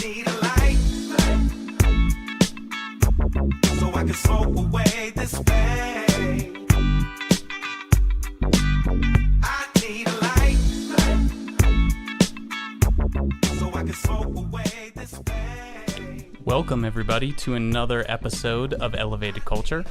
need a light, so I can smoke away this pain. I need a light, so I can smoke away this pain. Welcome, everybody, to another episode of Elevated Culture.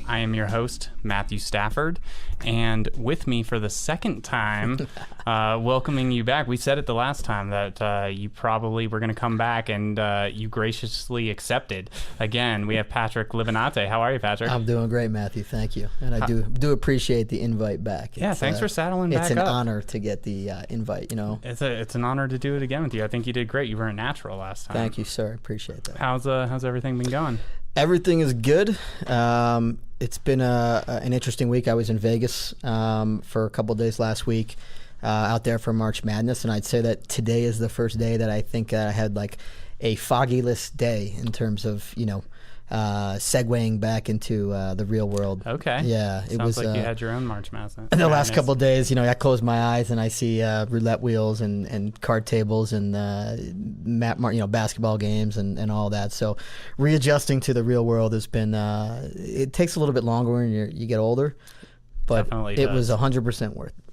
I am your host, Matthew Stafford, and with me for the second time, welcoming you back. We said it the last time that you probably were going to come back, and you graciously accepted. Again, we have Patrick Libanate. How are you, Patrick? I'm doing great, Matthew. Thank you. And I do appreciate the invite back. Thanks for saddling back up. It's an honor to get the invite, you know. It's an honor to do it again with you. I think you did great. You were a natural last time. Thank you, sir. I appreciate that. How's everything been going? Everything is good. It's been an interesting week. I was in Vegas for a couple of days last week, out there for March Madness, and I'd say that today is the first day that I think I had like a foggyless day in terms of, you know, segueing back into the real world. Okay. Yeah. It was like you had your own March Madness. The last couple of days, you know, I close my eyes and I see roulette wheels and card tables and basketball games and all that. So readjusting to the real world has been it takes a little bit longer when you get older, but Definitely it does. was 100% worth it.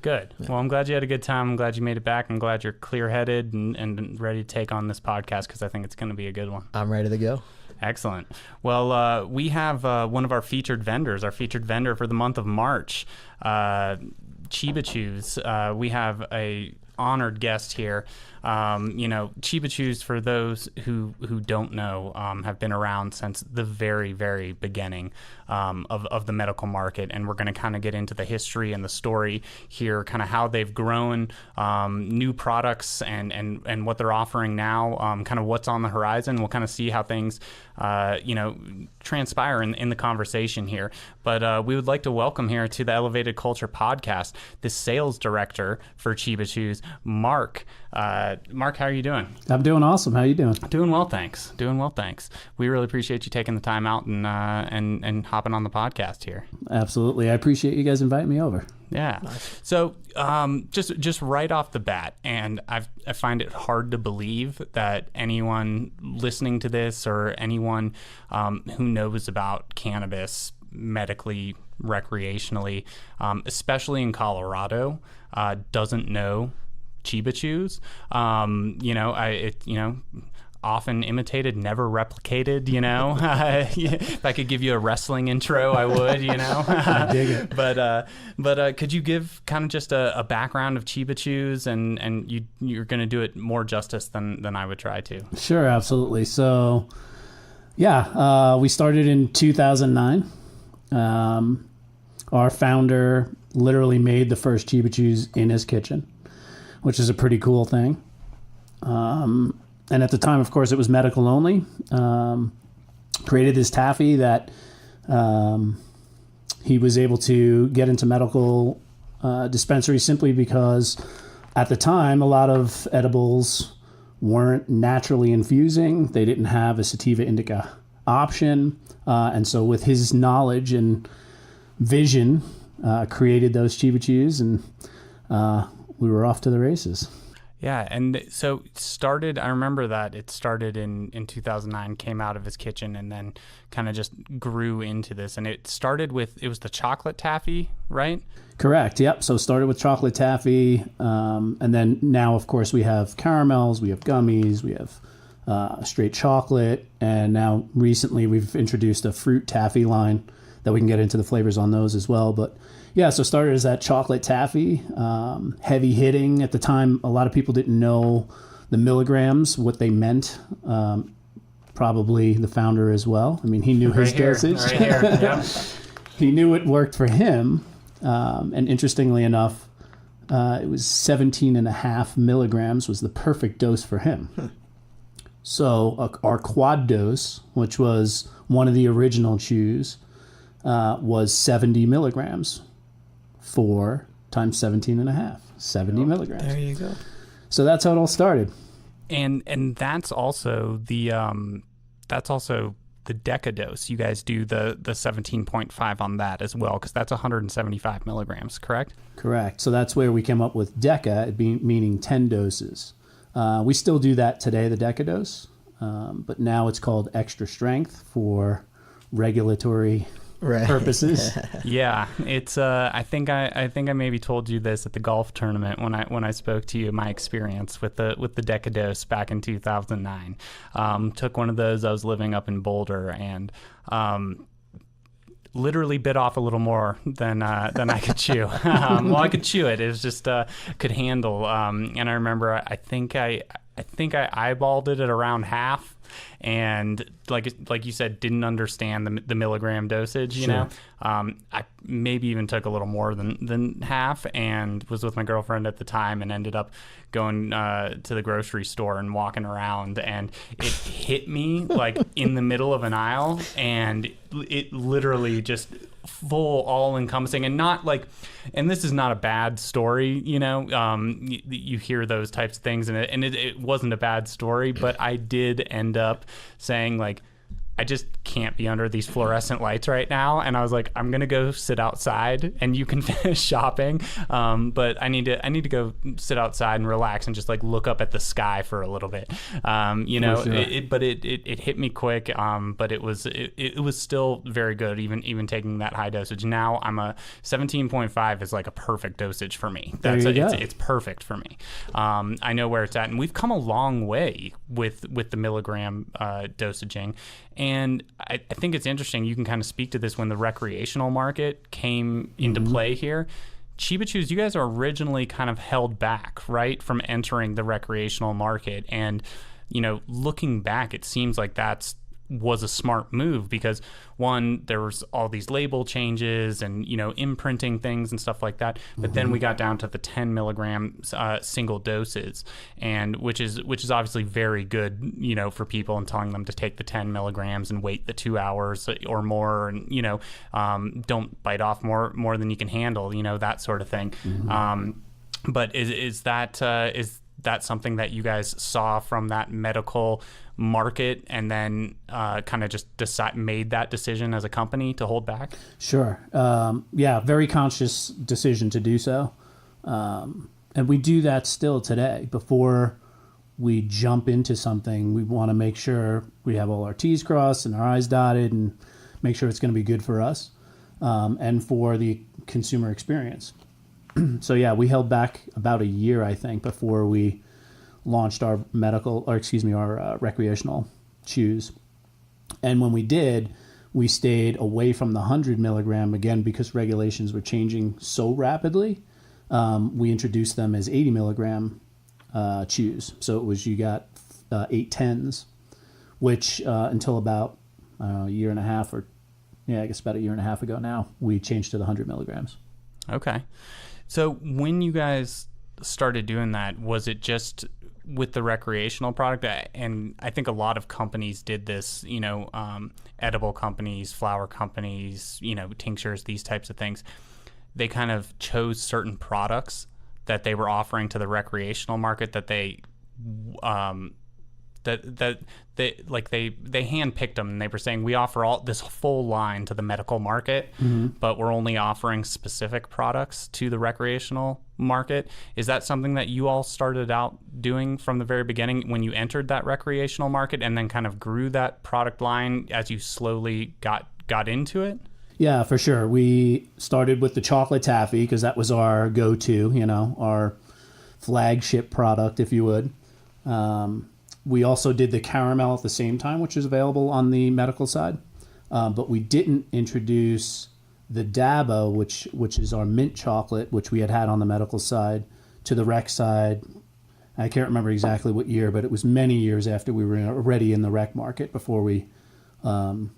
Good. Yeah. Well, I'm glad you had a good time. I'm glad you made it back. I'm glad you're clear-headed and ready to take on this podcast because I think it's going to be a good one. I'm ready to go. Excellent. Well, we have one of our featured vendors, our featured vendor for the month of March, Cheeba Chews. We have a honored guest here. Cheeba Chews, for those who don't know, have been around since the very, very beginning of the medical market, and we're going to kind of get into the history and the story here, kind of how they've grown, new products, and what they're offering now, kind of what's on the horizon. We'll kind of see how things, transpire in the conversation here. But we would like to welcome here to the Elevated Culture podcast the sales director for Cheeba Chews, Marc. Marc, how are you doing? I'm doing awesome. How are you doing? Doing well, thanks. We really appreciate you taking the time out and hopping on the podcast here. Absolutely. I appreciate you guys inviting me over. Yeah. Nice. So just right off the bat, and I find it hard to believe that anyone listening to this or anyone who knows about cannabis medically, recreationally, especially in Colorado, doesn't know Cheeba Chews. Often imitated, never replicated, if I could give you a wrestling intro, I would, I dig it. But could you give kind of just a background of Cheeba Chews, and you're going to do it more justice than I would try to. Sure, absolutely. So, we started in 2009. Our founder literally made the first Cheeba Chews in his kitchen, which is a pretty cool thing. And at the time, of course, it was medical only. Created this taffy that he was able to get into medical dispensaries simply because at the time, a lot of edibles weren't naturally infusing. They didn't have a sativa indica option. And so with his knowledge and vision, created those Cheeba Chews, and we were off to the races. Yeah, and so I remember that it started in 2009, came out of his kitchen, and then kind of just grew into this. And it started with, it was the chocolate taffy, right? Correct, yep. So started with chocolate taffy, and then now, of course, we have caramels, we have gummies, we have straight chocolate, and now recently we've introduced a fruit taffy line that we can get into the flavors on those as well. But yeah, so started as that chocolate taffy, heavy hitting. At the time, a lot of people didn't know the milligrams, what they meant. Probably the founder as well. I mean, he knew his dosage. Right here. Yeah. He knew it worked for him. And interestingly enough, it was 17.5 milligrams was the perfect dose for him. So our quad dose, which was one of the original chews, was 70 milligrams. 4 times 17.5, 70 milligrams. There you go. So that's how it all started. And that's also the Deca dose. You guys do the 17.5 on that as well, because that's 175 milligrams, correct? Correct. So that's where we came up with Deca, meaning 10 doses. We still do that today, the Decadose, but now it's called Extra Strength for regulatory purposes. Yeah, it's. I think I maybe told you this at the golf tournament when I spoke to you. My experience with the Decadose back in 2009. Took one of those. I was living up in Boulder and. Literally bit off a little more than I could chew. Well, I could chew it. It was just could handle. And I remember I think I eyeballed it at around half, and like you said, didn't understand the milligram dosage. You know, I maybe even took a little more than half, and was with my girlfriend at the time, and ended up going to the grocery store and walking around, and it hit me like in the middle of an aisle, and it literally just full all encompassing, and not like, and this is not a bad story, you know, you hear those types of things, and it wasn't a bad story, but I did end up saying like, I just can't be under these fluorescent lights right now. And I was like, I'm going to go sit outside and you can finish shopping. But I need to go sit outside and relax and just like look up at the sky for a little bit. You know, sure. it hit me quick. But it was still very good, even taking that high dosage. Now I'm a 17.5 is like a perfect dosage for me. It's perfect for me. I know where it's at, and we've come a long way with the milligram dosaging. And I think it's interesting. You can kind of speak to this when the recreational market came into play here. Cheeba Chews, you guys are originally kind of held back, right, from entering the recreational market. And, you know, looking back, it seems like was a smart move because, one, there was all these label changes and, you know, imprinting things and stuff like that. But then we got down to the 10 milligram single doses, and which is obviously very good, you know, for people, and telling them to take the 10 milligrams and wait the 2 hours or more, and, you know, don't bite off more than you can handle, you know, that sort of thing. But is that something that you guys saw from that medical market, and then kind of just made that decision as a company to hold back? Sure. Yeah, very conscious decision to do so. And we do that still today. Before we jump into something, we want to make sure we have all our T's crossed and our I's dotted, and make sure it's going to be good for us and for the consumer experience. So yeah, we held back about a year, I think, before we launched our recreational chews. And when we did, we stayed away from the 100 milligram, again, because regulations were changing so rapidly. We introduced them as 80 milligram chews. So it was, you got 8 10s, which until about a year and a half, or I guess about a year and a half ago now, we changed to the 100 milligrams. Okay. So when you guys started doing that, was it just with the recreational product? And I think a lot of companies did this, you know, edible companies, flower companies, you know, tinctures, these types of things. They kind of chose certain products that they were offering to the recreational market that they handpicked them, and they were saying, we offer all this full line to the medical market, but we're only offering specific products to the recreational market. Is that something that you all started out doing from the very beginning when you entered that recreational market, and then kind of grew that product line as you slowly got into it? Yeah, for sure. We started with the chocolate taffy because that was our go-to, you know, our flagship product, if you would. We also did the caramel at the same time, which is available on the medical side. But we didn't introduce the Dabba, which is our mint chocolate, which we had on the medical side, to the rec side. I can't remember exactly what year, but it was many years after we were already in the rec market before we brought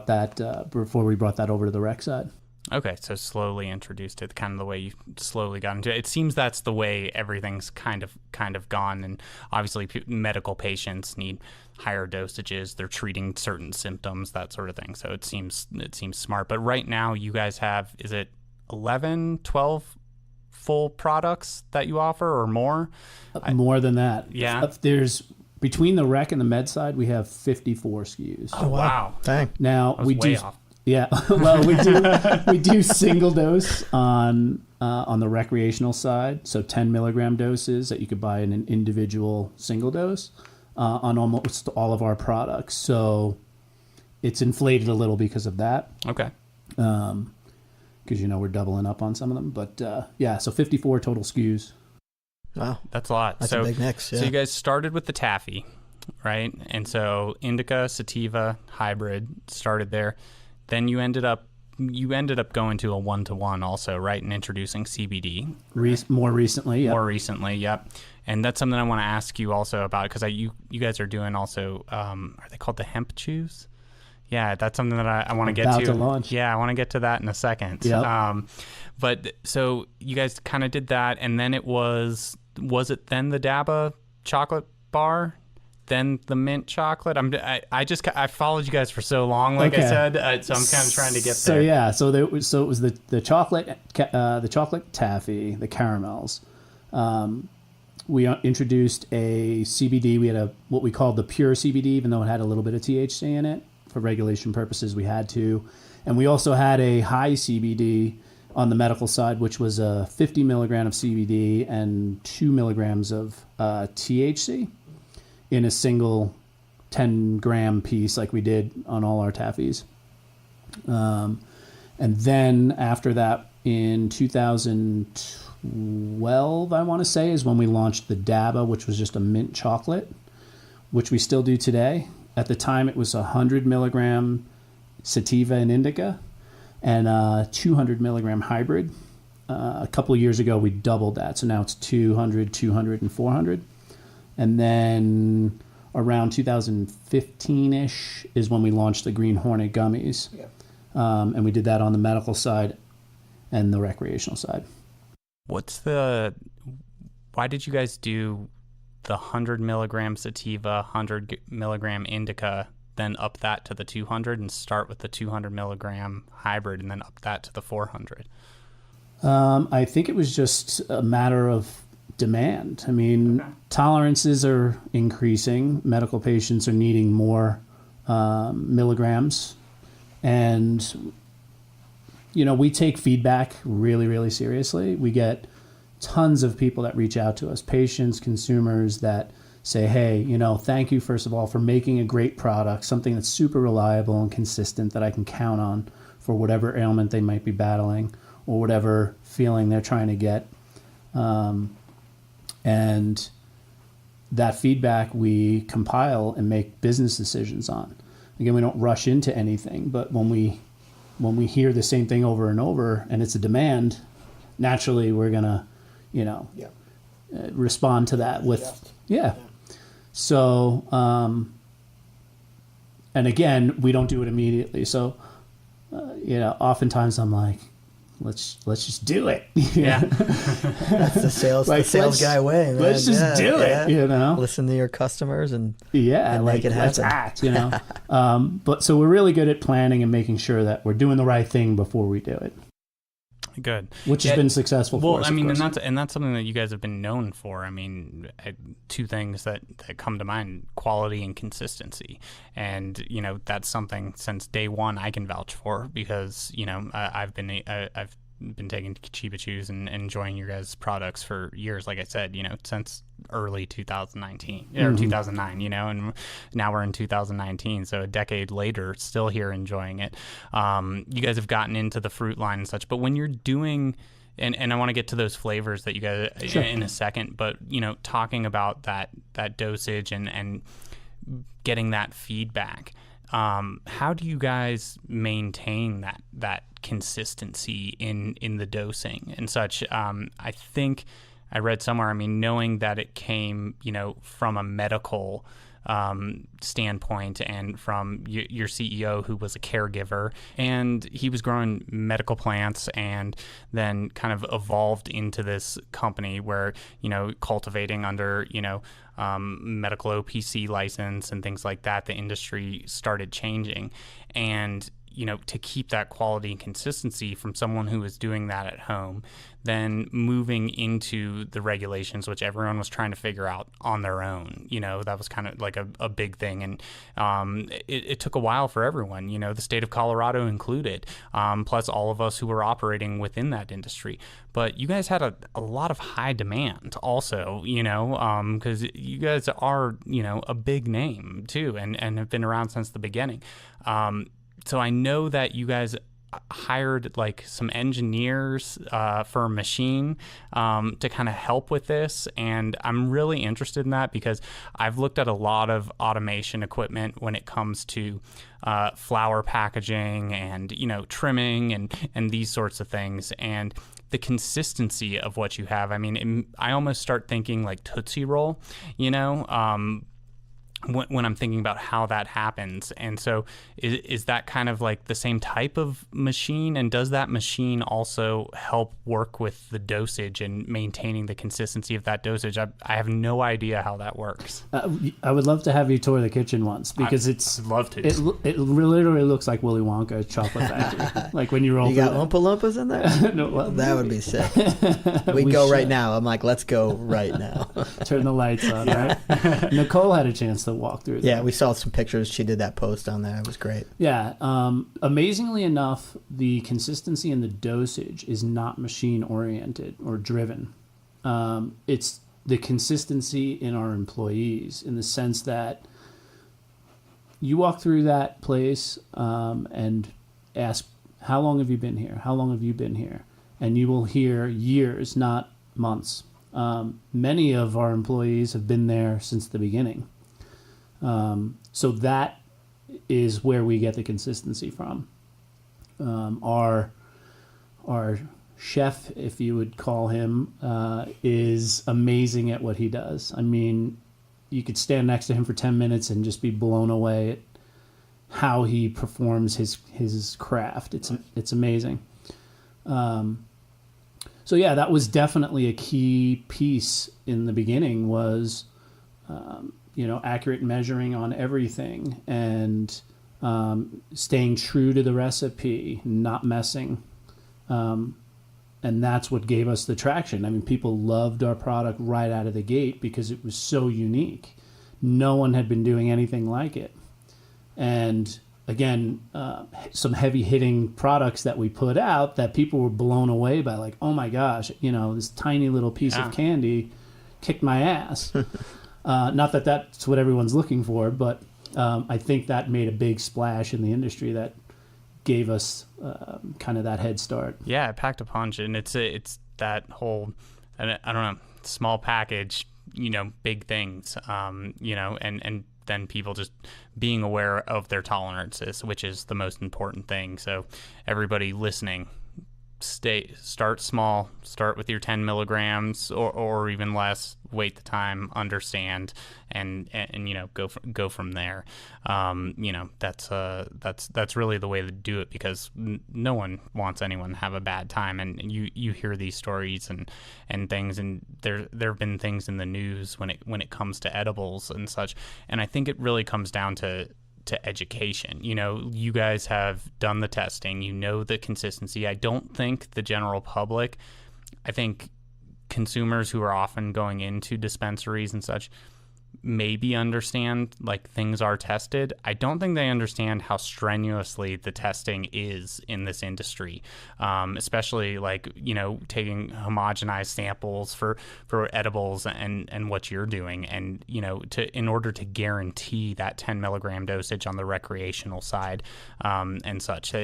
that over to the rec side. Okay, so slowly introduced it, kind of the way you slowly got into it. It seems that's the way everything's kind of gone, and obviously medical patients need higher dosages. They're treating certain symptoms, that sort of thing. So it seems smart. But right now you guys have, is it 11, 12 full products that you offer, or more? More than that. Yeah. There's, between the rec and the med side, we have 54 SKUs. Oh, wow. Dang. Now we do. Yeah, well, we do single dose on on the recreational side, so 10 milligram doses that you could buy in an individual single dose on almost all of our products. So it's inflated a little because of that. Okay. Because, we're doubling up on some of them. But, so 54 total SKUs. Wow. That's a lot. That's a big mix, yeah. So you guys started with the taffy, right? And so indica, sativa, hybrid started there. Then you ended up going to a 1-to-1 also, right? And introducing CBD. More recently, yep. More recently, yep. And that's something I want to ask you also about, because you guys are doing also, are they called the hemp chews? Yeah, that's something that I want to get to. About to launch. Yeah, I want to get to that in a second. Yep. But so you guys kind of did that, and then it was it then the Dabba chocolate bar? Then the mint chocolate. I followed you guys for so long, like I said, so I'm kind of trying to get there. So it was the chocolate taffy, the caramels. We introduced a CBD. We had what we called the pure CBD, even though it had a little bit of THC in it. For regulation purposes, we had to, and we also had a high CBD on the medical side, which was a 50 milligram of CBD and 2 milligrams of THC. In a single 10-gram piece, like we did on all our taffies. And then after that, in 2012, I want to say, is when we launched the Dabba, which was just a mint chocolate, which we still do today. At the time, it was 100 milligram sativa and indica and 200 milligram hybrid. A couple of years ago, we doubled that. So now it's 200, 200, and 400. And then around 2015-ish is when we launched the Green Hornet gummies. Yep. And we did that on the medical side and the recreational side. Why did you guys do the 100 milligram sativa, 100 milligram indica, then up that to the 200 and start with the 200 milligram hybrid and then up that to the 400? I think it was just a matter of demand. I mean, tolerances are increasing. Medical patients are needing more milligrams. And, we take feedback really, really seriously. We get tons of people that reach out to us, patients, consumers that say, hey, thank you, first of all, for making a great product, something that's super reliable and consistent that I can count on for whatever ailment they might be battling or whatever feeling they're trying to get. And that feedback we compile and make business decisions on. Again, we don't rush into anything, but when we hear the same thing over and over and it's a demand, naturally we're gonna, respond to that with, So, and again, we don't do it immediately. So, oftentimes I'm like, let's just do it. Yeah. That's the sales guy way, man. Let's just do it, Listen to your customers and make it happen. Let's act, But so we're really good at planning and making sure that we're doing the right thing before we do it. Good. Which has been successful for us. Well, I mean, and that's something that you guys have been known for. I mean, two things that come to mind: quality and consistency. And that's something since day one I can vouch for, because I've been taking Cheeba Chews and enjoying your guys' products for years. Like I said, since early 2019 or 2009, and now we're in 2019, so a decade later, still here enjoying it. You guys have gotten into the fruit line and such, but when you're doing, and I want to get to those flavors that you guys in a second, but talking about that dosage and getting that feedback. How do you guys maintain that consistency in the dosing and such? I think I read somewhere, knowing that it came, from a medical standpoint and from your CEO, who was a caregiver, and he was growing medical plants and then kind of evolved into this company where, cultivating under, medical OPC license and things like that, the industry started changing. And to keep that quality and consistency from someone who was doing that at home, then moving into the regulations, which everyone was trying to figure out on their own. That was kind of like a big thing. And it took a while for everyone, the state of Colorado included, plus all of us who were operating within that industry. But you guys had a lot of high demand also, because you guys are, a big name too, and have been around since the beginning. So I know that you guys hired like some engineers for a machine to kind of help with this, and I'm really interested in that because I've looked at a lot of automation equipment when it comes to flower packaging and trimming and these sorts of things, and the consistency of what you have. I mean, I almost start thinking like Tootsie Roll, when I'm thinking about how that happens. And so is that kind of like the same type of machine? And does that machine also help work with the dosage and maintaining the consistency of that dosage? I have no idea how that works. I would love to have you tour the kitchen once, because I'd love to. It literally looks like Willy Wonka's chocolate factory. Like when you roll. You got Oompa Loompas in there? No, well, that would be sick. We go right now. I'm like, let's go right now. Turn the lights on, right? Nicole had a chance to walk through. Yeah, we saw some pictures. She did that post on there. It was great. Yeah. Amazingly enough, the consistency and the dosage is not machine oriented or driven. It's the consistency in our employees, in the sense that you walk through that place and ask, how long have you been here? How long have you been here? And you will hear years, not months. Many of our employees have been there since the beginning. So that is where we get the consistency from. Our chef, if you would call him, is amazing at what he does. I mean, you could stand next to him for 10 minutes and just be blown away at how he performs his craft. It's amazing. So yeah, that was definitely a key piece in the beginning, was accurate measuring on everything, and staying true to the recipe, not messing. And that's what gave us the traction. I mean, people loved our product right out of the gate because it was so unique. No one had been doing anything like it. And again, some heavy hitting products that we put out that people were blown away by, like, oh my gosh, this tiny little piece of candy kicked my ass. Not that that's what everyone's looking for, but I think that made a big splash in the industry that gave us kind of that head start. Yeah, it packed a punch, and it's that whole, I don't know, small package, big things, and then people just being aware of their tolerances, which is the most important thing. So everybody listening, start small, start with your 10 milligrams or even less, wait the time, understand, and go from there. That's really the way to do it, because no one wants anyone to have a bad time. And you hear these stories and things, and there have been things in the news when it comes to edibles and such. And I think it really comes down to education. You guys have done the testing, the consistency. I don't think the general public, I think consumers who are often going into dispensaries and such, maybe understand, like, things are tested. I don't think they understand how strenuously the testing is in this industry, especially taking homogenized samples for edibles and what you're doing, and in order to guarantee that 10 milligram dosage on the recreational side and such.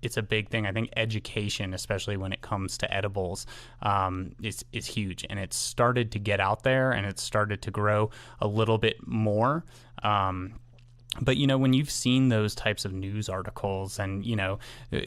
It's a big thing. I think education, especially when it comes to edibles, is huge, and it's started to get out there, and it's started to grow a little bit more. But when you've seen those types of news articles and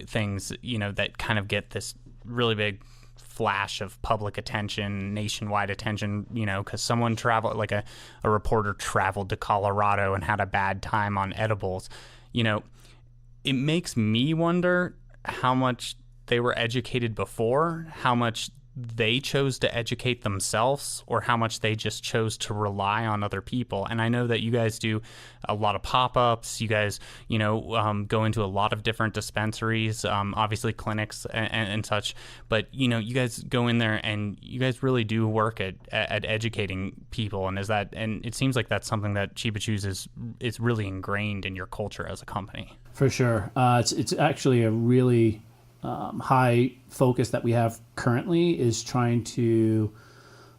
things that kind of get this really big flash of public attention, nationwide attention, because someone traveled, like a reporter traveled to Colorado and had a bad time on edibles, it makes me wonder how much they were educated before, how much they chose to educate themselves or how much they just chose to rely on other people. And I know that you guys do a lot of pop-ups. You guys, go into a lot of different dispensaries, obviously clinics and such. But, you guys go in there and you guys really do work at educating people. And and it seems like that's something that Cheeba Chews is really ingrained in your culture as a company. For sure. It's actually a really high focus that we have currently is trying to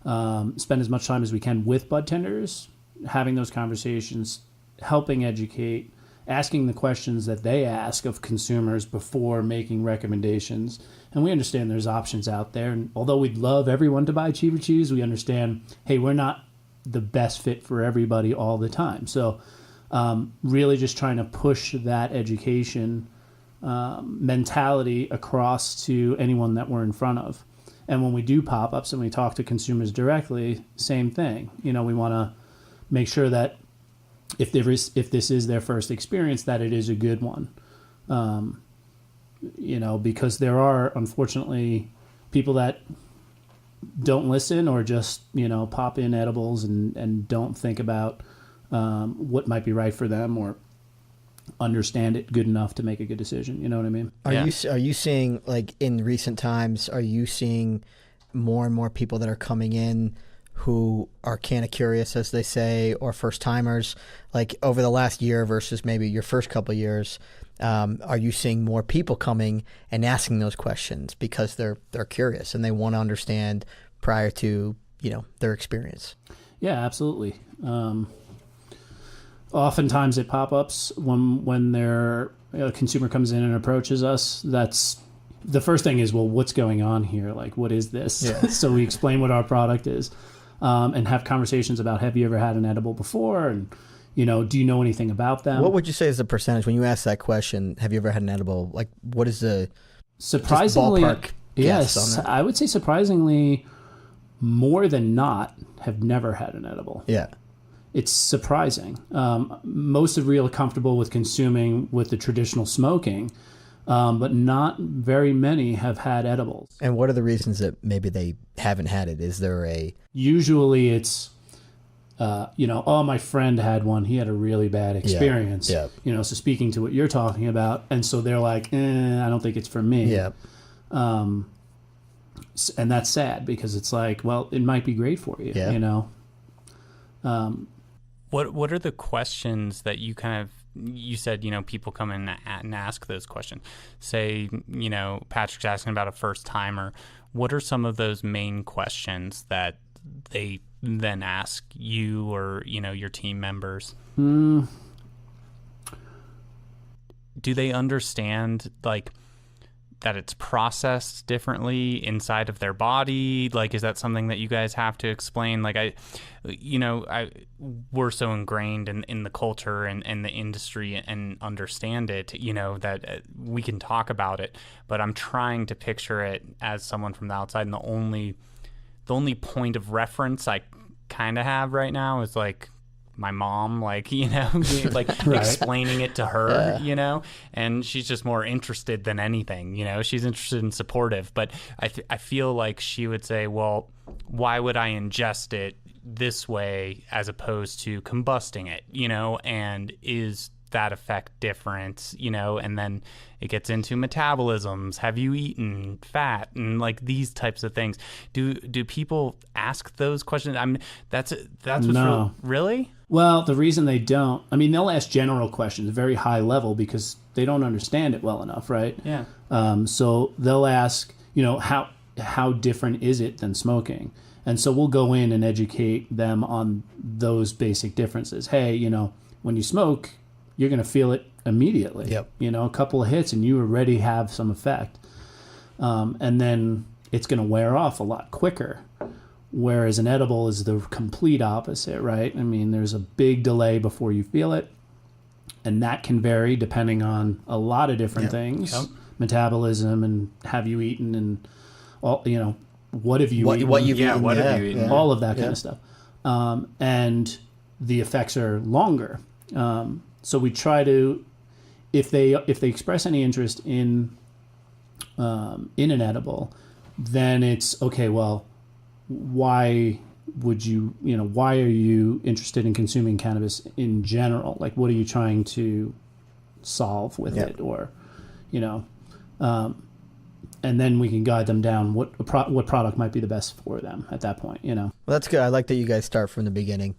spend as much time as we can with budtenders, having those conversations, helping educate, asking the questions that they ask of consumers before making recommendations. And we understand there's options out there. And although we'd love everyone to buy Cheeba Chews, we understand, hey, we're not the best fit for everybody all the time. So really just trying to push that education mentality across to anyone that we're in front of. And when we do pop-ups and we talk to consumers directly, same thing. We want to make sure that if this is their first experience, that it is a good one. Because there are, unfortunately, people that don't listen or just, pop in edibles and don't think about what might be right for them or understand it good enough to make a good decision. You know what I mean? Are you seeing, like, in recent times, are you seeing more and more people that are coming in who are kind of curious, as they say, or first timers, like over the last year versus maybe your first couple of years? Are you seeing more people coming and asking those questions because they're curious and they want to understand prior to, their experience? Yeah, absolutely. Oftentimes at pop-ups, when a consumer comes in and approaches us, that's the first thing is, well, what's going on here? Like, what is this? Yeah. So we explain what our product is, and have conversations about, have you ever had an edible before? And, do you know anything about them? What would you say is the percentage when you ask that question, have you ever had an edible? Like, what is the surprisingly, ballpark guess on that? I would say surprisingly more than not have never had an edible. Yeah. It's surprising. Most are real comfortable with consuming with the traditional smoking, but not very many have had edibles. And what are the reasons that maybe they haven't had it? Is there Usually it's, oh, my friend had one. He had a really bad experience. Yeah. So speaking to what you're talking about. And so they're like, I don't think it's for me. Yeah. And that's sad because it's like, well, it might be great for you, What are the questions that you you said, people come in and ask those questions? Say, Patrick's asking about a first timer. What are some of those main questions that they then ask you or, your team members? Do they understand, like, that it's processed differently inside of their body? Like, is that something that you guys have to explain? Like, we're so ingrained in the culture and the industry and understand it, that we can talk about it, but I'm trying to picture it as someone from the outside. And the only point of reference I kind of have right now is like my mom, like, like right. explaining it to her, and she's just more interested than anything, she's interested and supportive. But I feel like she would say, well, why would I ingest it this way as opposed to combusting it, and is that effect different, and then it gets into metabolisms. Have you eaten fat and like these types of things? Do people ask those questions? That's what's no. Really? Well, the reason they don't, they'll ask general questions, very high level, because they don't understand it well enough, right? Yeah. So they'll ask, how different is it than smoking? And so we'll go in and educate them on those basic differences. Hey, when you smoke, you're going to feel it immediately. Yep. A couple of hits and you already have some effect. And then it's going to wear off a lot quicker. Whereas an edible is the complete opposite, right? There's a big delay before you feel it. And that can vary depending on a lot of different things. Yep. Metabolism and have you eaten and all, what have you eaten? What you've eaten. What have you eaten? All of that kind of stuff. And the effects are longer. So we try to, if they express any interest in an edible, then it's okay. Well, why would why are you interested in consuming cannabis in general? Like, what are you trying to solve with it, or, and then we can guide them down what product might be the best for them at that point. Well, that's good. I like that you guys start from the beginning.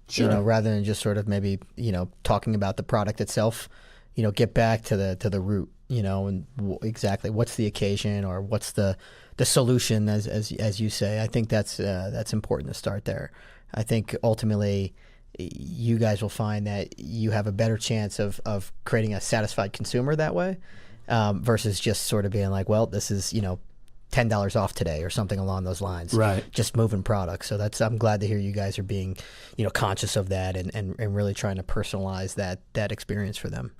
Sure. Rather than just sort of maybe, talking about the product itself, get back to the root, and exactly what's the occasion or what's the solution, as you say. I think that's important to start there. I think ultimately you guys will find that you have a better chance of creating a satisfied consumer that way, versus just sort of being like, well, this is, $10 off today or something along those lines. Right. Just moving products. So I'm glad to hear you guys are being, conscious of that and really trying to personalize that experience for them.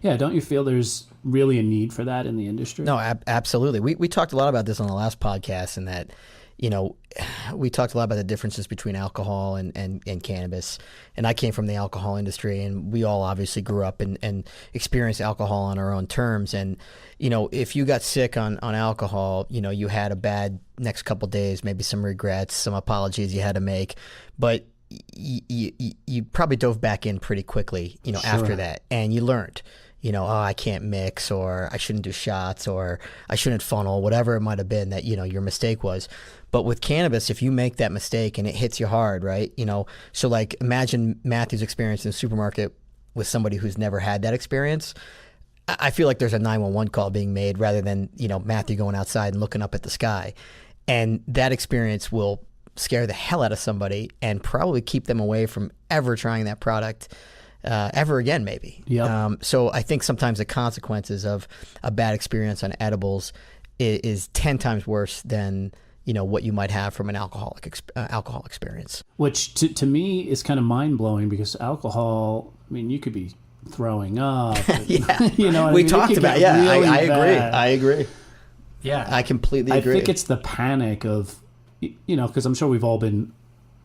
Yeah. Don't you feel there's really a need for that in the industry? No, absolutely. We talked a lot about this on the last podcast, and that, we talked a lot about the differences between alcohol and cannabis. And I came from the alcohol industry, and we all obviously grew up and experienced alcohol on our own terms. And, if you got sick on alcohol, you had a bad next couple days, maybe some regrets, some apologies you had to make. But you probably dove back in pretty quickly, Sure. after that. And you learned. I can't mix, or I shouldn't do shots, or I shouldn't funnel, whatever it might have been that, your mistake was. But with cannabis, if you make that mistake and it hits you hard, right? So like imagine Matthew's experience in the supermarket with somebody who's never had that experience. I feel like there's a 911 call being made rather than, Matthew going outside and looking up at the sky. And that experience will scare the hell out of somebody and probably keep them away from ever trying that product ever again, maybe. Yep. So I think sometimes the consequences of a bad experience on edibles is 10 times worse than what you might have from an alcohol experience. Which to me is kind of mind blowing, because alcohol, I mean, you could be throwing up. Yeah. We talked about. Yeah, really I agree. Yeah, I completely agree. I think it's the panic of, because I'm sure we've all been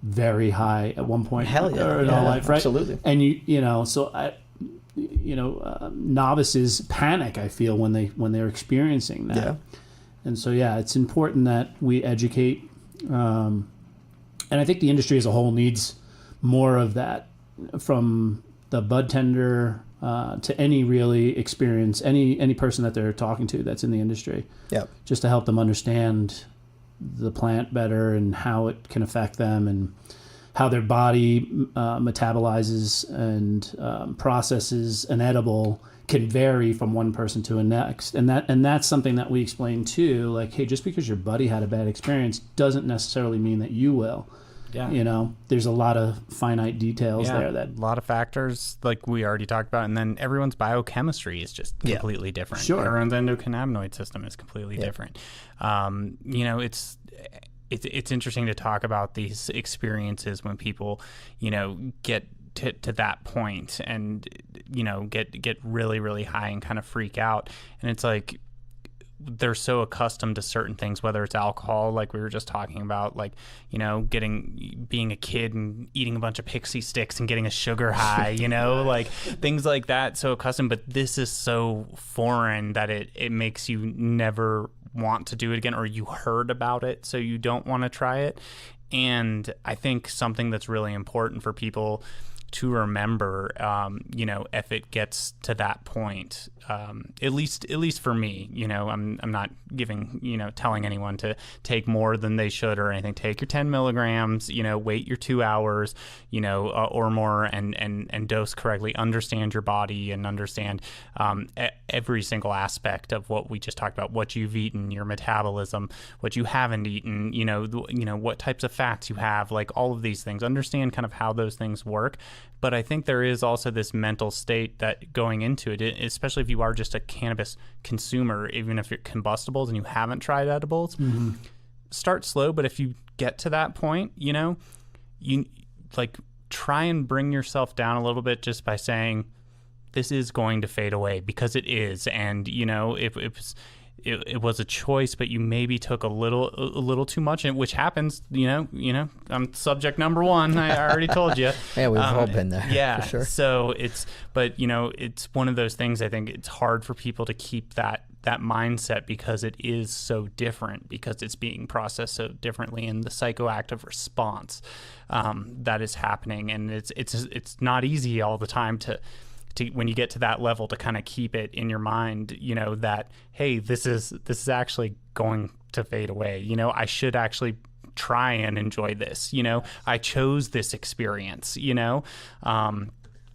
very high at one point in our life, right? Absolutely. And so novices panic, I feel, when they're experiencing that. Yeah. And so it's important that we educate, and I think the industry as a whole needs more of that, from the bud tender to any really experience, any person that they're talking to that's in the industry. Yep. Just to help them understand the plant better and how it can affect them, and how their body metabolizes and processes an edible can vary from one person to the next. And that's something that we explain too. Like, hey, just because your buddy had a bad experience doesn't necessarily mean that you will. Yeah. There's a lot of finite details there, that a lot of factors like we already talked about, and then everyone's biochemistry is just completely different. Sure. Everyone's endocannabinoid system is completely different. It's interesting to talk about these experiences when people, get to that point and, get really, really high and kind of freak out. And it's like, they're so accustomed to certain things, whether it's alcohol, like we were just talking about, like, being a kid and eating a bunch of pixie sticks and getting a sugar high, like things like that. So accustomed, but this is so foreign that it makes you never want to do it again, or you heard about it, so you don't want to try it. And I think something that's really important for people to remember, if it gets to that point, at least for me, I'm not telling anyone to take more than they should or anything. Take your 10 milligrams, wait your 2 hours, or more, and dose correctly. Understand your body and understand every single aspect of what we just talked about, what you've eaten, your metabolism, what you haven't eaten, what types of fats you have, like all of these things. Understand kind of how those things work. But I think there is also this mental state that going into it, especially if you are just a cannabis consumer, even if you're combustibles and you haven't tried edibles, start slow. But if you get to that point, you like try and bring yourself down a little bit just by saying, this is going to fade away, because it is. And, it was a choice, but you maybe took a little too much, which happens. I'm subject number one. I already told you. Yeah, we've all been there. Yeah, for sure. So it's one of those things. I think it's hard for people to keep that that mindset because it is so different, because it's being processed so differently in the psychoactive response that is happening. And it's not easy all the time to when you get to that level to kind of keep it in your mind, you know, that, hey, this is actually going to fade away. You know, I should actually try and enjoy this. You know, I chose this experience, you know. And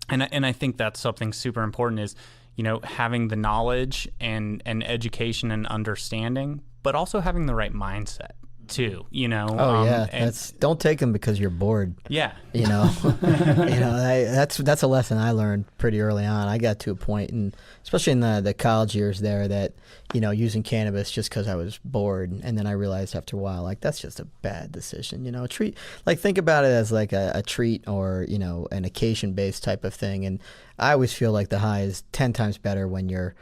I think that's something super important is, you know, having the knowledge and education and understanding, but also having the right mindset too, you know. Don't take them because you're bored. Yeah. You know, that's a lesson I learned pretty early on. I got to a point, and especially in the college years there, that, you know, using cannabis just because I was bored, and then I realized after a while, like, that's just a bad decision. You know, think about it as like a treat, or, you know, an occasion-based type of thing. And I always feel like the high is 10 times better when you're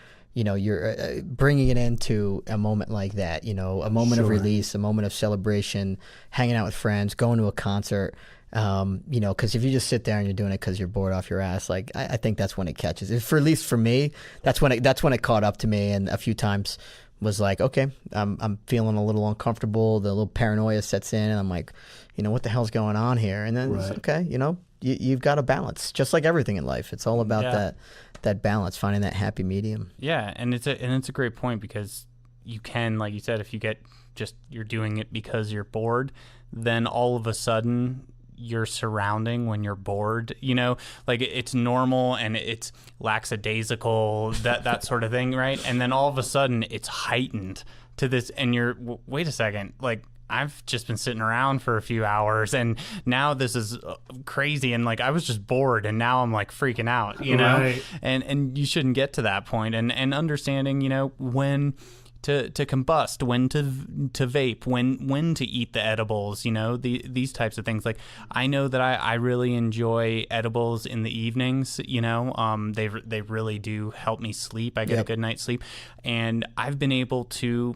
bringing it into a moment like that, you know, a moment of release, a moment of celebration, hanging out with friends, going to a concert, you know, because if you just sit there and you're doing it because you're bored off your ass, like, I think that's when it catches. At least for me, that's when it caught up to me, and a few times was like, okay, I'm feeling a little uncomfortable, the little paranoia sets in, and I'm like, you know, what the hell's going on here? And then it's okay, you know, you've got a balance, just like everything in life. It's all about that balance, finding that happy medium. Yeah, and it's a great point, because you can, like you said, if you you're doing it because you're bored, then all of a sudden you're surrounding when you're bored, you know, like it's normal and it's lackadaisical, that sort of thing, right? And then all of a sudden it's heightened to this, and you're, wait a second, like, I've just been sitting around for a few hours, and now this is crazy, and like, I was just bored, and now I'm like freaking out, you know. Right. And you shouldn't get to that point, and understanding, you know, when to combust, when to vape, when to eat the edibles, you know, these types of things. Like, I know that I really enjoy edibles in the evenings, you know. They really do help me sleep. I get a good night's sleep, and I've been able to,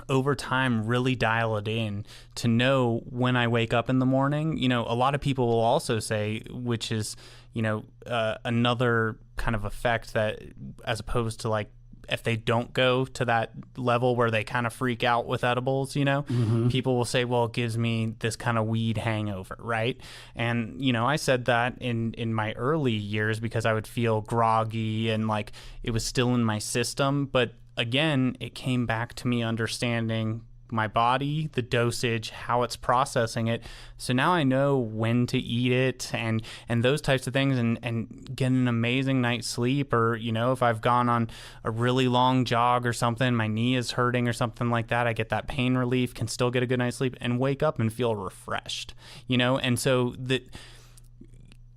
over time, really dial it in to know when I wake up in the morning. You know, a lot of people will also say, which is, you know, another kind of effect, that as opposed to like, if they don't go to that level where they kind of freak out with edibles, you know, people will say, well, it gives me this kind of weed hangover, right? And, you know, I said that in my early years because I would feel groggy and like it was still in my system. But again, it came back to me understanding my body, the dosage, how it's processing it. So now I know when to eat it and those types of things, and get an amazing night's sleep. Or, you know, if I've gone on a really long jog or something, my knee is hurting or something like that, I get that pain relief, can still get a good night's sleep, and wake up and feel refreshed, you know? And so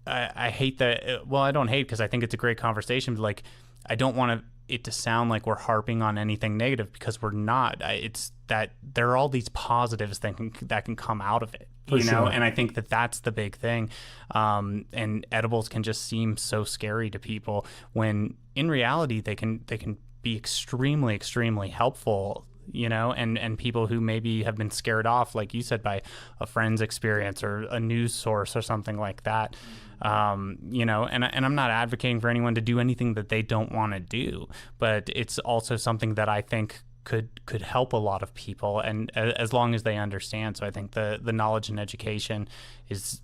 I hate that. Well, I don't hate, because I think it's a great conversation, but like, I don't want it to sound like we're harping on anything negative, because we're not. It's that there are all these positives that can come out of it, you know? And I think that's the big thing. And edibles can just seem so scary to people, when in reality they can be extremely, extremely helpful, you know, and people who maybe have been scared off, like you said, by a friend's experience or a news source or something like that. You know, and I'm not advocating for anyone to do anything that they don't want to do, but it's also something that I think could help a lot of people, and as long as they understand. So I think the knowledge and education is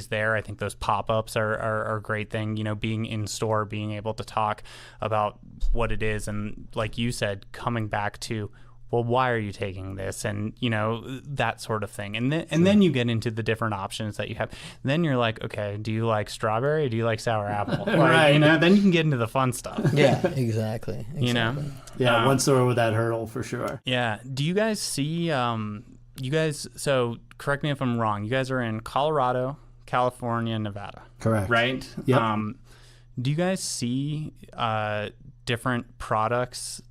there. I think those pop-ups are a great thing, you know, being in store, being able to talk about what it is, and like you said, coming back to, well, why are you taking this? And, you know, that sort of thing. And then you get into the different options that you have. Then you're like, okay, do you like strawberry or do you like sour apple? Like, Right. You know, then you can get into the fun stuff. Yeah, exactly. You know? Yeah, once over with that hurdle, for sure. Yeah. Do you guys see, so correct me if I'm wrong, you guys are in Colorado, California, Nevada. Correct. Right? Yep. Do you guys see different products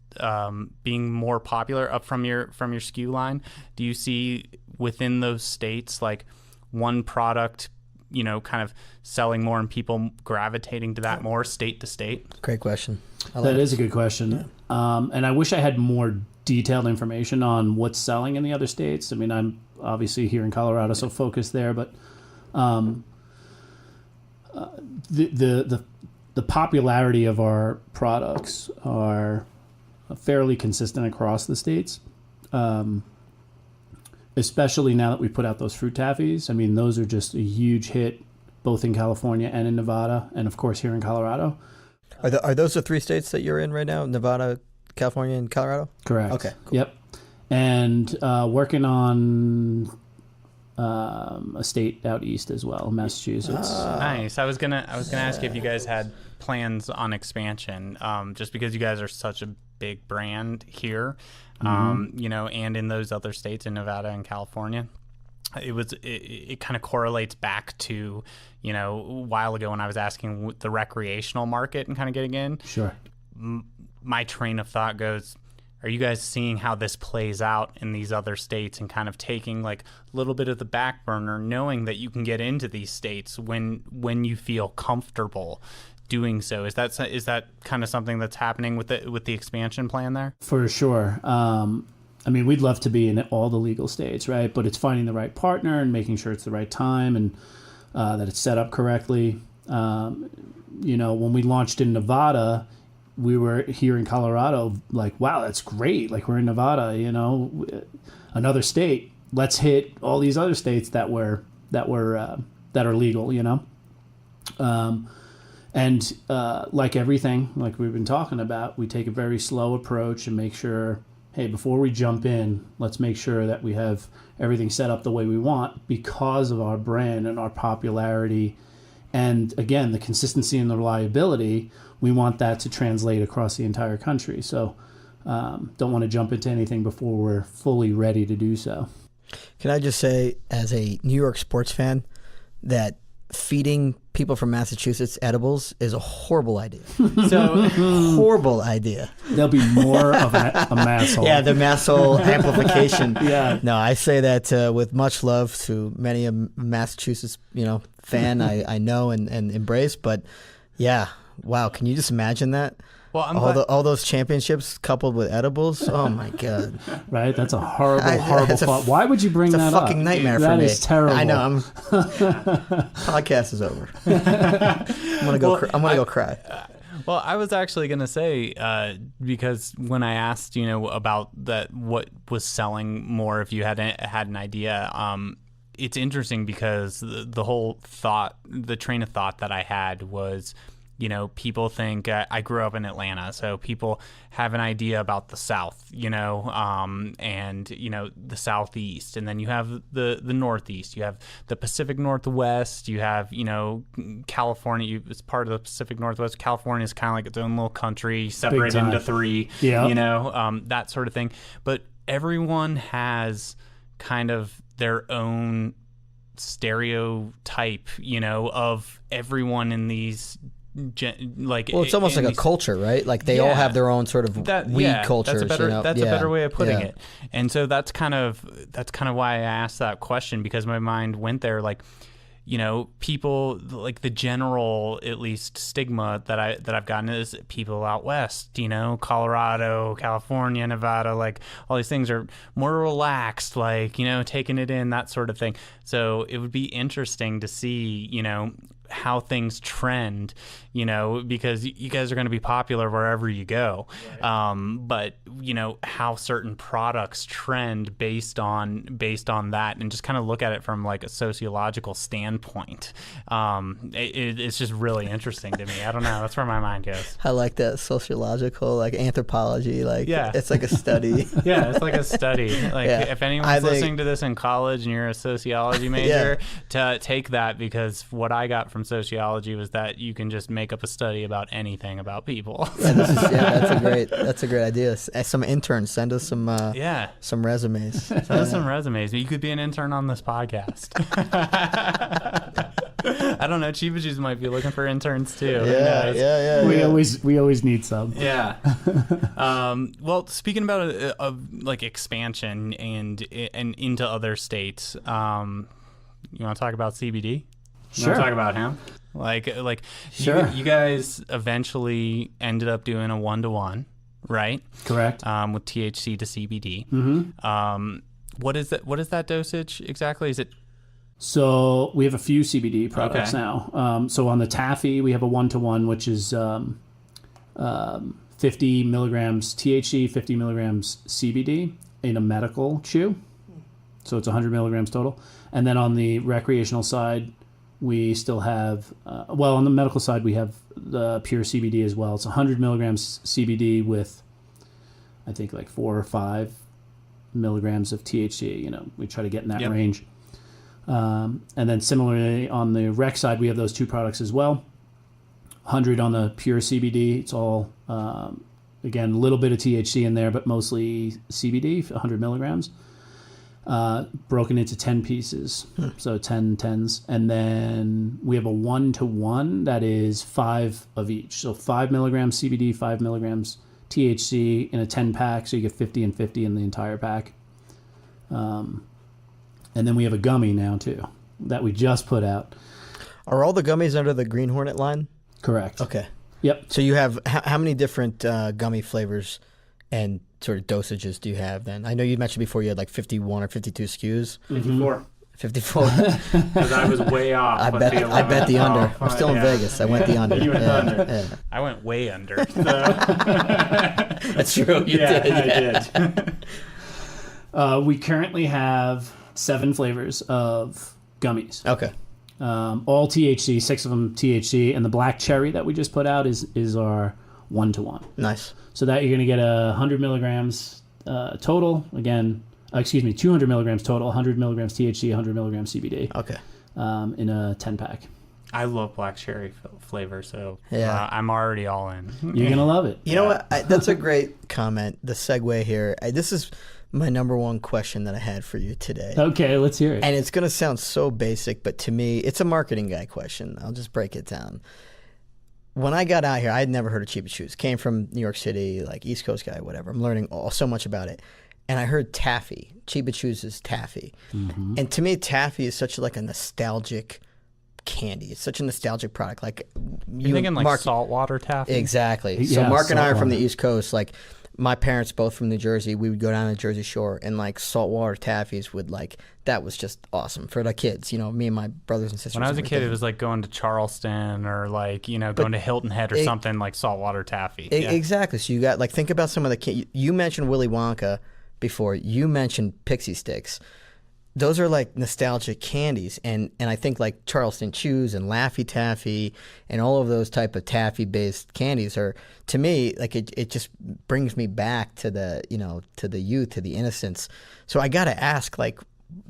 being more popular up from your SKU line? Do you see within those states like one product, you know, kind of selling more and people gravitating to that more state to state? Great question. That is a good question. Yeah. And I wish I had more detailed information on what's selling in the other states. I mean, I'm obviously here in Colorado, so focused there, but the popularity of our products are fairly consistent across the states. Especially now that we put out those fruit taffies. I mean, those are just a huge hit, both in California and in Nevada, and of course here in Colorado. Are those the 3 states that you're in right now? Nevada, California, and Colorado? Correct. Okay, cool. Yep. And working on a state out east as well, Massachusetts. Nice. I was gonna ask you if you guys had plans on expansion, just because you guys are such a big brand here, you know, and in those other states in Nevada and California. It kind of correlates back to, you know, a while ago when I was asking the recreational market and kind of getting in. Sure. My train of thought goes, are you guys seeing how this plays out in these other states and kind of taking like a little bit of the back burner, knowing that you can get into these states when you feel comfortable doing so? Is that kind of something that's happening with the expansion plan there? For sure. I mean, we'd love to be in all the legal states, right? But it's finding the right partner and making sure it's the right time and that it's set up correctly. You know, when we launched in Nevada, we were here in Colorado, like, wow, that's great. Like, we're in Nevada, you know, another state. Let's hit all these other states that are legal, you know. And like everything, like we've been talking about, we take a very slow approach and make sure, hey, before we jump in, let's make sure that we have everything set up the way we want because of our brand and our popularity. And again, the consistency and the reliability, we want that to translate across the entire country. So don't want to jump into anything before we're fully ready to do so. Can I just say, as a New York sports fan, that feeding people from Massachusetts edibles is a horrible idea. So horrible idea. There'll be more of a mass hole. Yeah, the mass hole amplification. Yeah. No, I say that with much love to many a Massachusetts, you know, fan I know and embrace. But yeah, wow, can you just imagine that? Well, all those championships coupled with edibles. Oh my god! Right, that's a horrible thought. Why would you bring that up? It's a fucking nightmare for me. That is terrible. I know. Podcast is over. I'm gonna go cry. Well, I was actually going to say, because when I asked, you know, about what was selling more, if you had an idea, it's interesting because the whole thought, the train of thought that I had was, you know, people think I grew up in Atlanta, so people have an idea about the South, you know, and, you know, the Southeast. And then you have the Northeast. You have the Pacific Northwest. You have, you know, California. It's part of the Pacific Northwest. California is kind of like its own little country, separated into 3, you know, that sort of thing. But everyone has kind of their own stereotype, you know, of everyone in these it's almost like a culture, right? Like they all have their own sort of weed culture. That's a better way of putting it. And so that's kind of why I asked that question, because my mind went there. Like, you know, people, like the general, at least, stigma that I've gotten is people out west, you know, Colorado, California, Nevada, like all these things are more relaxed, like, you know, taking it in, that sort of thing. So it would be interesting to see, you know, how things trend, you know, because you guys are going to be popular wherever you go. Right. But you know, how certain products trend based on that, and just kind of look at it from like a sociological standpoint. It's just really interesting to me. I don't know. That's where my mind goes. I like that sociological, like anthropology, like it's like a study. Yeah, it's like a study. Like if anyone's listening to this in college and you're a sociology major, to take that, because what I got from sociology was that you can just make up a study about anything about people. That's a great idea. Some interns, send us some resumes. Send us some resumes. You could be an intern on this podcast. I don't know. Cheeba Chews might be looking for interns too. We always need some. Yeah. Well, speaking about like expansion and into other states, you want to talk about CBD? Sure. You want to talk about hemp? Like sure. You guys eventually ended up doing a 1-to-1, right? Correct. With THC to CBD. Mm-hmm. What is that dosage exactly? Is it? So we have a few CBD products now. So on the taffy, we have a 1-to-1, which is 50 milligrams THC, 50 milligrams CBD in a medical chew. So it's 100 milligrams total. And then on the recreational side, we still have, on the medical side, we have the pure CBD as well. It's 100 milligrams CBD with, I think, like 4 or 5 milligrams of THC. You know, we try to get in that range. And then similarly on the rec side, we have those two products as well. 100 on the pure CBD. It's all, again, a little bit of THC in there, but mostly CBD, 100 milligrams. Broken into 10 pieces, so 10 tens. And then we have a 1-to-1 that is 5 of each. So 5 milligrams CBD, 5 milligrams THC in a 10 pack, so you get 50 and 50 in the entire pack. And then we have a gummy now too that we just put out. Are all the gummies under the Green Hornet line? Correct. Okay. Yep. So you have how many different gummy flavors and sort of dosages do you have then? I know you mentioned before you had like 51 or 52 SKUs. 54. 54. Because I was way off. I bet the under. I'm still in Vegas. I went the under. You went under. Yeah. I went way under. So. That's true. You did. I did. We currently have 7 flavors of gummies. Okay. All THC, 6 of them THC, and the black cherry that we just put out is our 1-to-1. Nice. So that you're going to get 100 milligrams total. Again, 200 milligrams total, 100 milligrams THC, 100 milligrams CBD. Okay. In a 10 pack. I love black cherry flavor, so Yeah. I'm already all in. You're going to love it. You know what? That's a great comment. The segue here. This is my number one question that I had for you today. Okay, let's hear it. And it's going to sound so basic, but to me, it's a marketing guy question. I'll just break it down. When I got out here, I had never heard of Cheeba Chews. Came from New York City, like East Coast guy, whatever. I'm learning so much about it. And I heard taffy. Cheeba Chews is taffy. Mm-hmm. And to me, taffy is such like a nostalgic candy. It's such a nostalgic product. Like you're thinking like Mark, saltwater taffy? Exactly. Yeah, so Mark and I are saltwater. from the East Coast. Like my parents both from New Jersey. We would go down to the Jersey Shore and like saltwater taffies would like, that was just awesome for the kids. You know, me and my brothers and sisters. When I was a kid, it was like going to Charleston or like, you know, going to Hilton Head or something like saltwater taffy. Exactly. So you got like, think about some of the you mentioned Willy Wonka before. You mentioned Pixie Sticks. Those are like nostalgic candies, and I think like Charleston Chews and Laffy Taffy and all of those type of taffy based candies are, to me, like it just brings me back to the, you know, to the youth, to the innocence. So I got to ask, like,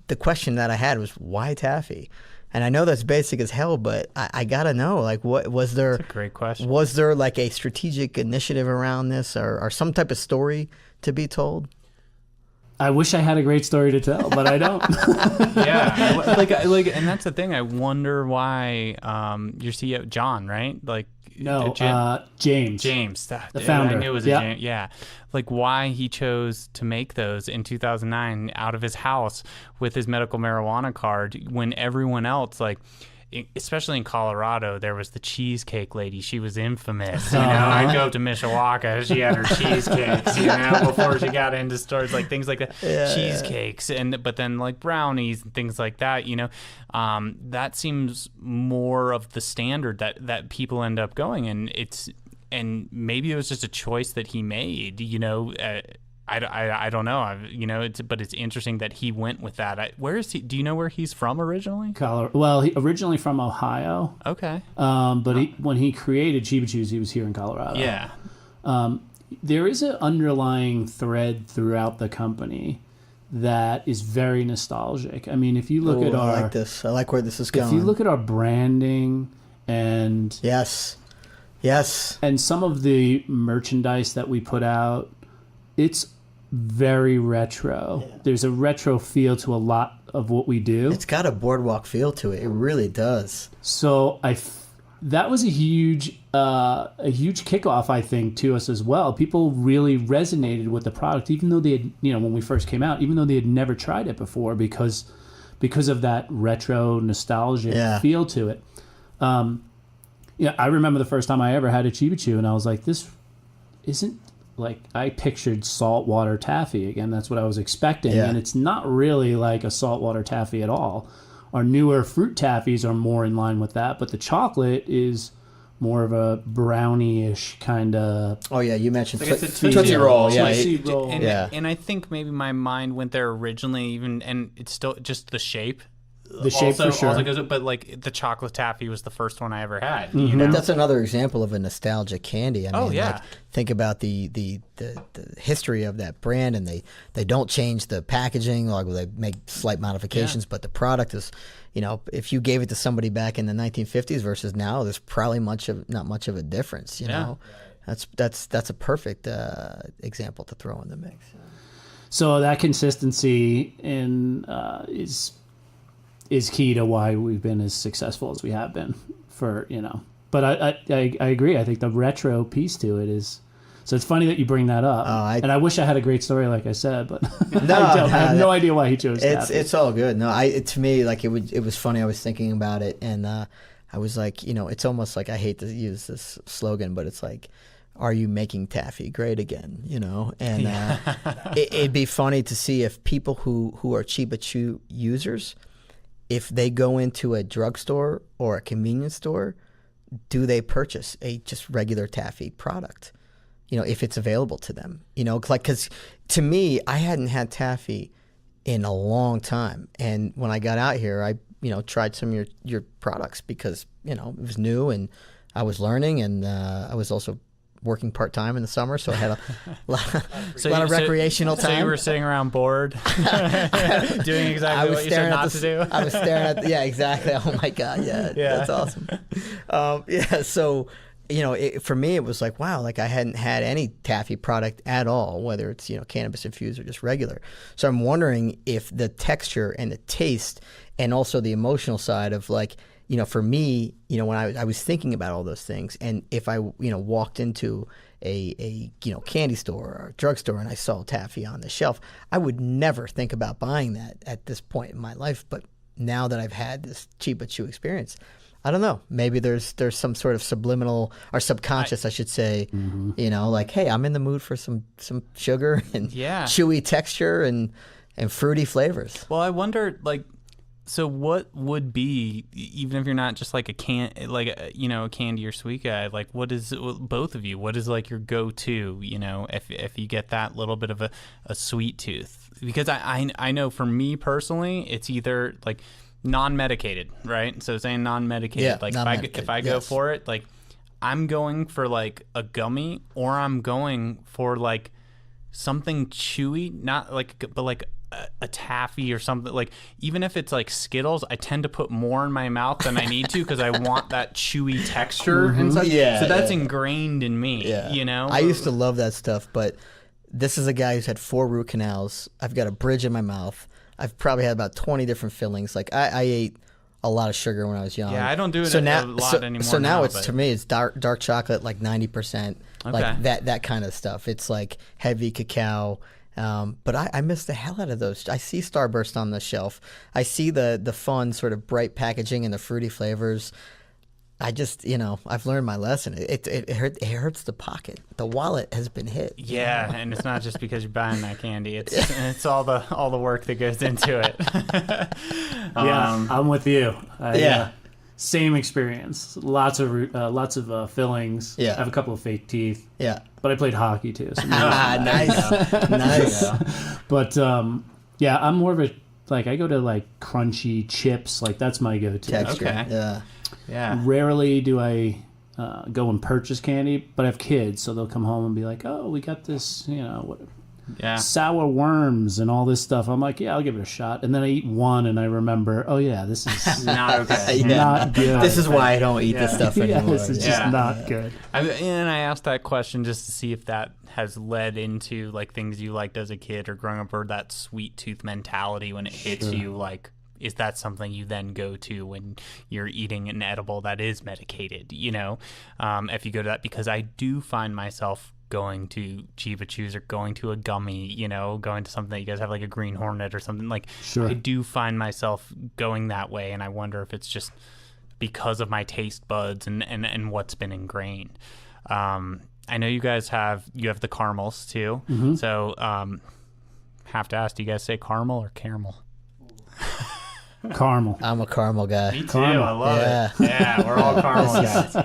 the question that I had was, why taffy? And I know that's basic as hell, but I got to know, like, what was there? That's a great question. Was there like a strategic initiative around this, or some type of story to be told? I wish I had a great story to tell, but I don't. Yeah, like, and that's the thing. I wonder why your CEO John, right? Like, no, James. The founder. I knew it was James. Yeah, like why he chose to make those in 2009 out of his house with his medical marijuana card when everyone else, like, especially in Colorado, there was the cheesecake lady. She was infamous. You know, I'd go to Mishawaka. She had her cheesecakes, you know, before she got into stores, like things like that. Cheesecakes, but then like brownies and things like that, you know. That seems more of the standard that people end up going. And maybe it was just a choice that he made, you know. I don't know. You know, but it's interesting that he went with that. Where is he? Do you know where he's from originally? Colorado. Well, he originally from Ohio. Okay. But when he created Cheeba Chews, he was here in Colorado. Yeah. There is an underlying thread throughout the company that is very nostalgic. I mean, if you look at our... I like this. I like where this is going. If you look at our branding and... Yes. And some of the merchandise that we put out, it's very retro. Yeah. There's a retro feel to a lot of what we do. It's got a boardwalk feel to it. It really does. So that was a huge kickoff, I think, to us as well. People really resonated with the product, even though they had, you know, when we first came out, even though they had never tried it before, because of that retro nostalgic feel to it. I remember the first time I ever had a Cheeba Chew, and I was like, this isn't. Like, I pictured saltwater taffy. Again, that's what I was expecting. Yeah. And it's not really like a saltwater taffy at all. Our newer fruit taffies are more in line with that, but the chocolate is more of a brownie-ish kind of. Oh yeah, you mentioned Like it's a Tootsie Roll. Yeah, Tootsie Roll. And, Yeah. and I think maybe my mind went there originally, and it's still just the shape. The shape for sure. Also goes, but like the chocolate taffy was the first one I ever had. Mm-hmm. You know? But that's another example of a nostalgic candy. I mean, yeah. like, think about the history of that brand, and they don't change the packaging, like they make slight modifications, but the product is, if you gave it to somebody back in the 1950s versus now, there's probably not much of a difference. You know, that's a perfect example to throw in the mix. So that consistency is key to why we've been as successful as we have been but I agree. I think the retro piece to it is, so it's funny that you bring that up. And I wish I had a great story, like I said, but I have no idea why he chose that. It's all good. No, to me, like it was funny. I was thinking about it, and I was like, it's almost like, I hate to use this slogan, but it's like, are you making taffy great again? And it'd be funny to see if people who are Cheeba Chew users, if they go into a drugstore or a convenience store, do they purchase a just regular taffy product? If it's available to them, because to me, I hadn't had taffy in a long time. And when I got out here, I, tried some of your products because, it was new and I was learning, and I was also working part-time in the summer, so I had a lot of recreational time. So you were sitting around bored, doing exactly what you said not to do? I was staring at yeah, exactly. Oh my God, yeah. That's awesome. So, for me, it was like, wow, like I hadn't had any taffy product at all, whether it's, cannabis infused or just regular. So I'm wondering if the texture and the taste and also the emotional side of, like, for me, when I was thinking about all those things, and if I, walked into a candy store or a drugstore and I saw taffy on the shelf, I would never think about buying that at this point in my life. But now that I've had this Cheeba Chew experience, I don't know, maybe there's some sort of subliminal or subconscious, I should say, like, hey, I'm in the mood for some sugar and chewy texture and fruity flavors. Well, I wonder, like, so what would be, even if you're not just like a candy or sweet guy, like both of you, what is like your go-to, if you get that little bit of a sweet tooth? Because I know for me personally, it's either like non-medicated, right? So saying non-medicated, like if I go for it, like I'm going for like a gummy, or I'm going for like something chewy, not like, but like a taffy or something. Like, even if it's like Skittles, I tend to put more in my mouth than I need to because I want that chewy texture and such. Yeah, so that's ingrained in me, I used to love that stuff, but this is a guy who's had 4 root canals. I've got a bridge in my mouth. I've probably had about 20 different fillings. Like, I ate a lot of sugar when I was young. Yeah, I don't do it a lot anymore. So now to me, it's dark chocolate, like 90%, like that kind of stuff. It's like heavy cacao. But I miss the hell out of those. I see Starburst on the shelf. I see the fun sort of bright packaging and the fruity flavors. I just, I've learned my lesson. It hurts the pocket. The wallet has been hit. Yeah, and it's not just because you're buying that candy. It's all the work that goes into it. I'm with you. Same experience. Lots of fillings. Yeah. I have a couple of fake teeth. Yeah. But I played hockey too. So nice. Nice. Yeah. But I'm more of a, like, I go to like crunchy chips. Like, that's my go-to. Texture. Okay. Yeah. Rarely do I go and purchase candy, but I have kids, so they'll come home and be like, "Oh, we got this, sour worms and all this stuff." I'm like, "Yeah, I'll give it a shot." And then I eat one, and I remember, "Oh yeah, this is not okay. Not good. This is why I don't eat this stuff anymore." This is just not good. And I asked that question just to see if that has led into like things you liked as a kid or growing up, or that sweet tooth mentality when it hits you, like. Is that something you then go to when you're eating an edible that is medicated, if you go to that? Because I do find myself going to Cheeba Chews or going to a gummy, going to something that you guys have, like a Green Hornet or something. Like, I do find myself going that way, and I wonder if it's just because of my taste buds and what's been ingrained. I know you guys have the caramels too. Mm-hmm. So have to ask, do you guys say caramel or caramel? Caramel. I'm a caramel guy. Me too. I love it. Yeah, we're all caramel guys.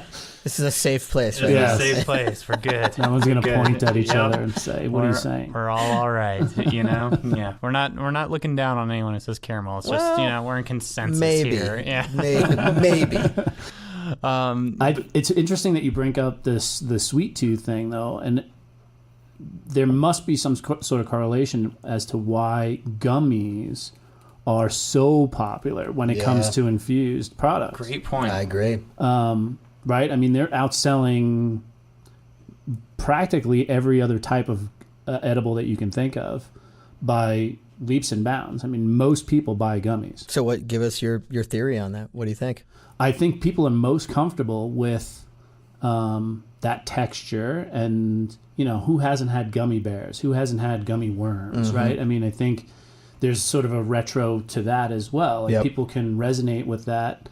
This is a safe place, It's right? Yes. a safe place. We're good. No one's going to Good. point at each Yep. other and say, "What are you saying?" We're all right, you know. Yeah, we're not looking down on anyone who says caramel. It's just we're in consensus Maybe. here. Yeah. Maybe. It's interesting that you bring up the sweet tooth thing, though, and there must be some sort of correlation as to why gummies are so popular when it comes to infused products. Great point. I agree. Right? I mean, they're outselling practically every other type of edible that you can think of by leaps and bounds. I mean, most people buy gummies. So what? Give us your theory on that. What do you think? I think people are most comfortable with that texture, and who hasn't had gummy bears? Who hasn't had gummy worms? Right? I mean, I think there's sort of a retro to that as well. Like people can resonate with that.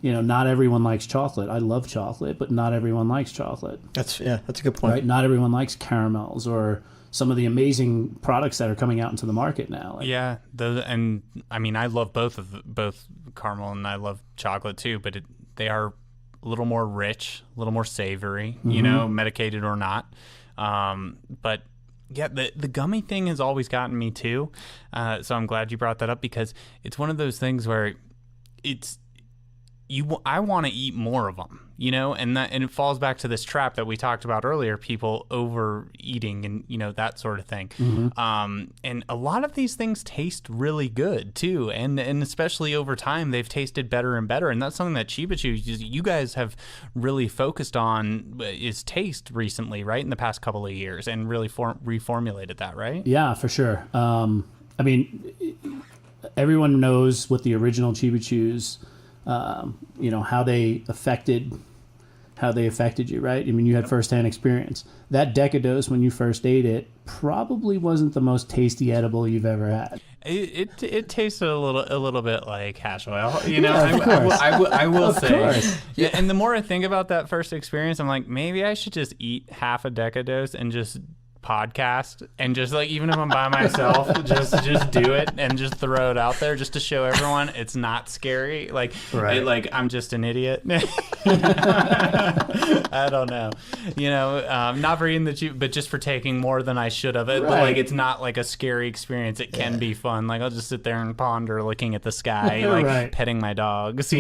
Not everyone likes chocolate. I love chocolate, but not everyone likes chocolate. That's a good point. Right? Not everyone likes caramels or some of the amazing products that are coming out into the market now. Yeah, and I mean, I love both caramel and I love chocolate too, but they are a little more rich, a little more savory, medicated or not. But yeah, the gummy thing has always gotten me too. So I'm glad you brought that up, because it's one of those things where I want to eat more of them, and it falls back to this trap that we talked about earlier, people overeating and, that sort of thing. And a lot of these things taste really good too. And especially over time, they've tasted better and better. And that's something that Cheeba Chews, you guys have really focused on, is taste recently, right? In the past couple of years, and really reformulated that, right? Yeah, for sure. I mean, everyone knows what the original Cheeba Chews, how they affected you, right? I mean, you had firsthand experience. That Decadose, when you first ate it, probably wasn't the most tasty edible you've ever had. It tasted a little bit like hash oil, I will say. Course. Yeah, and the more I think about that first experience, I'm like, maybe I should just eat half a Decadose and just podcast, and just like, even if I'm by myself, just do it and just throw it out there, just to show everyone it's not scary. Like, right. I'm just an idiot. I don't know, not for eating the cheap, but just for taking more than I should have. But like, it's not like a scary experience. It can be fun. Like, I'll just sit there and ponder, looking at the sky, like petting my dogs.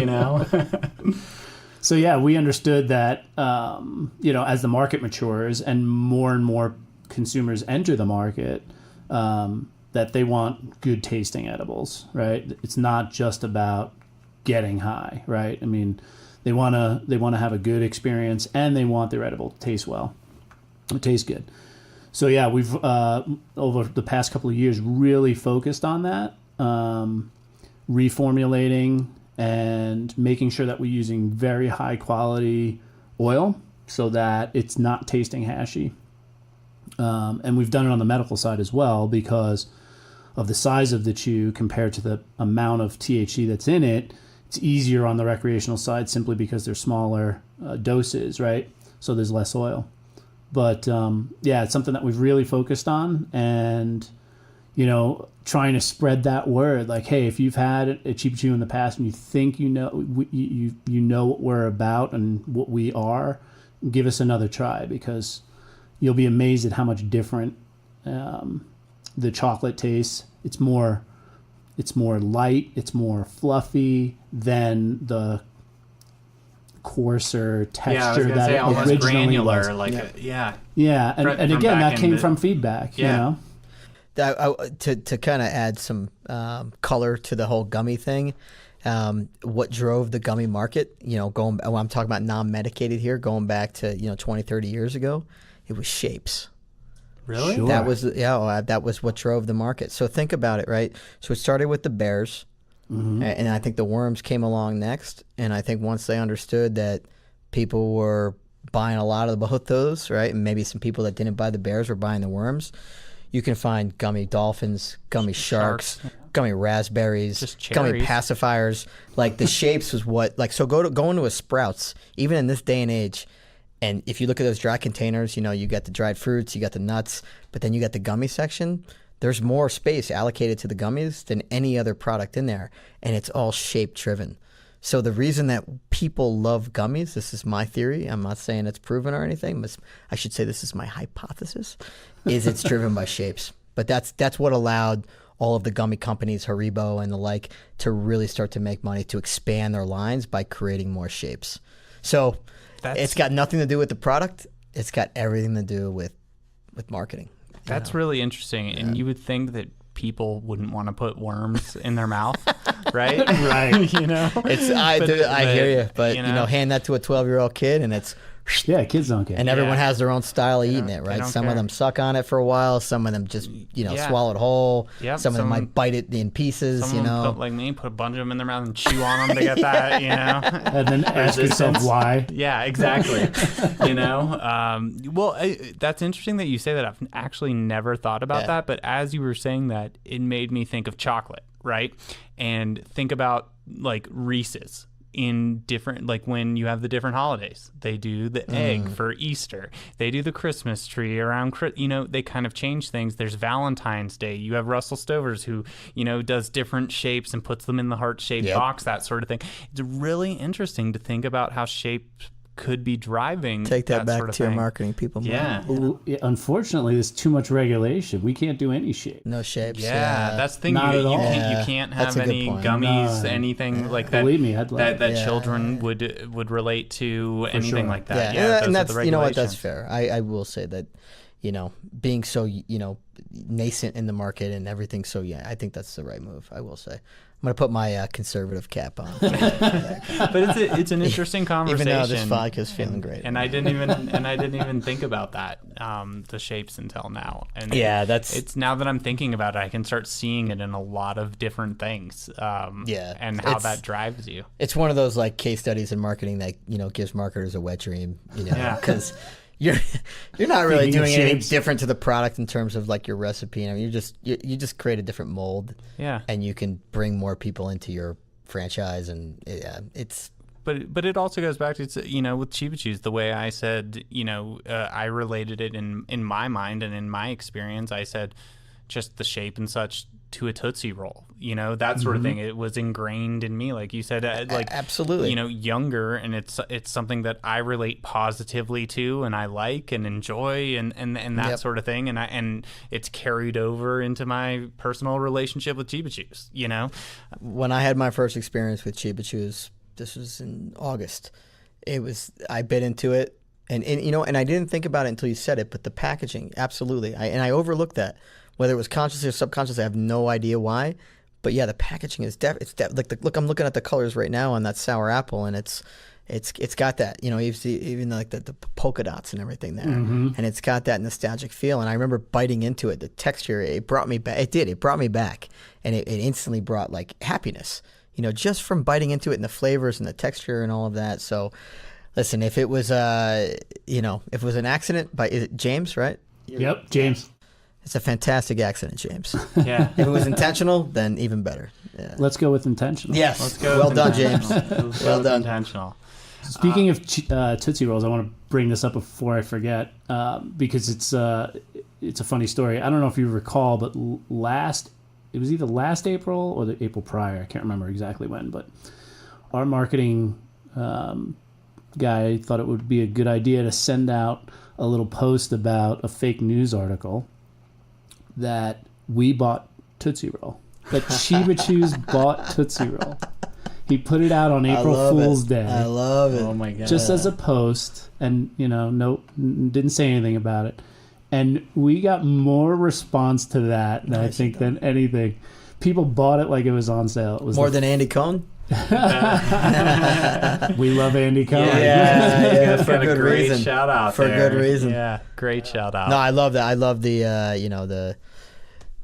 So yeah, we understood that as the market matures and more consumers enter the market, that they want good tasting edibles, right? It's not just about getting high, right? I mean, they want to have a good experience, and they want their edible to taste well. It tastes good. So yeah, we've over the past couple of years really focused on that, reformulating and making sure that we're using very high quality oil so that it's not tasting hashy. And we've done it on the medical side as well, because of the size of the chew compared to the amount of THC that's in it. It's easier on the recreational side simply because they're smaller doses, right? So there's less oil. But it's something that we've really focused on, and trying to spread that word. Like, hey, if you've had a Cheeba Chew in the past and you think you know what we're about and what we are, give us another try, because you'll be amazed at how much different the chocolate tastes. It's more light, it's more fluffy than the coarser texture that it almost originally granular, was. Yeah, and again, that came from feedback. To kind of add some color to the whole gummy thing, what drove the gummy market, I'm talking about non-medicated here, going back to 20, 30 years ago, it was shapes. Really? Sure. That was what drove the market. So think about it, right? So it started with the bears, and I think the worms came along next. And I think once they understood that people were buying a lot of both those, right, and maybe some people that didn't buy the bears were buying the worms, you can find gummy dolphins, gummy sharks, gummy raspberries, gummy pacifiers. Like, the shapes was what, like, so go into a Sprouts, even in this day and age. And if you look at those dry containers, you got the dried fruits, you got the nuts, but then you got the gummy section. There's more space allocated to the gummies than any other product in there, and it's all shape driven. So the reason that people love gummies, this is my theory, I'm not saying it's proven or anything, I should say this is my hypothesis, is it's driven by shapes. But that's what allowed all of the gummy companies, Haribo and the like, to really start to make money, to expand their lines by creating more shapes. So it's got nothing to do with the product. It's got everything to do with marketing. That's really interesting. And you would think that people wouldn't want to put worms in their mouth, right? Right. You know? I hear you. But, hand that to a 12-year-old kid and it's... Yeah, kids don't care. And everyone has their own style of eating it, right? Some of them suck on it for a while. Some of them just, swallow it whole. Yep. Some of them might bite it in pieces, Put, like me, put a bunch of them in their mouth and chew on them to get that, And then ask yourself why. Yeah, exactly. That's interesting that you say that. I've actually never thought about that. But as you were saying that, it made me think of chocolate, right? And think about like Reese's. In different, like when you have the different holidays, they do the egg for Easter, they do the Christmas tree around, they kind of change things. There's Valentine's Day. You have Russell Stovers who, does different shapes and puts them in the heart-shaped box, that sort of thing. It's really interesting to think about how shape could be driving. Take that back sort of to your thing. marketing people. Yeah. Well, unfortunately, there's too much regulation. We can't do any shape. No shapes. Yeah, that's the thing. Not at all. You can't have any gummies, anything like that. Believe me, I'd like that children would relate to, anything like that. Yeah, and that's that's fair. I will say that, being so nascent in the market and everything. So I think that's the right move. I will say. I'm gonna put my conservative cap on. But it's an interesting conversation. Even though this vodka is feeling great. And I didn't even think about that, the shapes until now. And it's now that I'm thinking about it, I can start seeing it in a lot of different things. And how that drives you. It's one of those like case studies in marketing that gives marketers a wet dream. Because. You're not really doing anything different to the product in terms of like your recipe. I mean, you just create a different mold. Yeah. And you can bring more people into your franchise, and it's. But it also goes back to with Cheeba Chews, the way I said I related it in my mind and in my experience. I said just the shape and such to a Tootsie Roll, that sort of thing. It was ingrained in me, like you said, like absolutely, younger, and it's something that I relate positively to, and I like and enjoy, and that sort of thing, and it's carried over into my personal relationship with Cheeba Chews. When I had my first experience with Cheeba Chews, this was in August. I bit into it, and I didn't think about it until you said it, but the packaging, absolutely, I overlooked that. Whether it was consciously or subconsciously, I have no idea why. But yeah, the packaging is look, I'm looking at the colors right now on that sour apple, and it's got that, you see even like the polka dots and everything there, and it's got that nostalgic feel. And I remember biting into it, the texture, it brought me back. It brought me back, and it instantly brought like happiness, just from biting into it and the flavors and the texture and all of that. So, listen, if it was if it was an accident is it James, right? Yep, James. It's a fantastic accident, James. Yeah. If it was intentional, then even better. Yeah. Let's go with intentional. Yes. Let's go. Well done, James. Well done. Intentional. Speaking of Tootsie Rolls, I want to bring this up before I forget because it's a funny story. I don't know if you recall, but it was either last April or the April prior. I can't remember exactly when, but our marketing guy thought it would be a good idea to send out a little post about a fake news article that we bought Tootsie Roll. That Cheeba Chews bought Tootsie Roll. He put it out on April Fool's Day. I love it. Oh my God. Just as a post, and didn't say anything about it. And we got more response to that than anything. People bought it like it was on sale. It was more than Andy Cohen. We love Andy Cohen. Yeah, for good great reason. Shout out for there. good reason. Yeah, great shout out. No, I love that. I love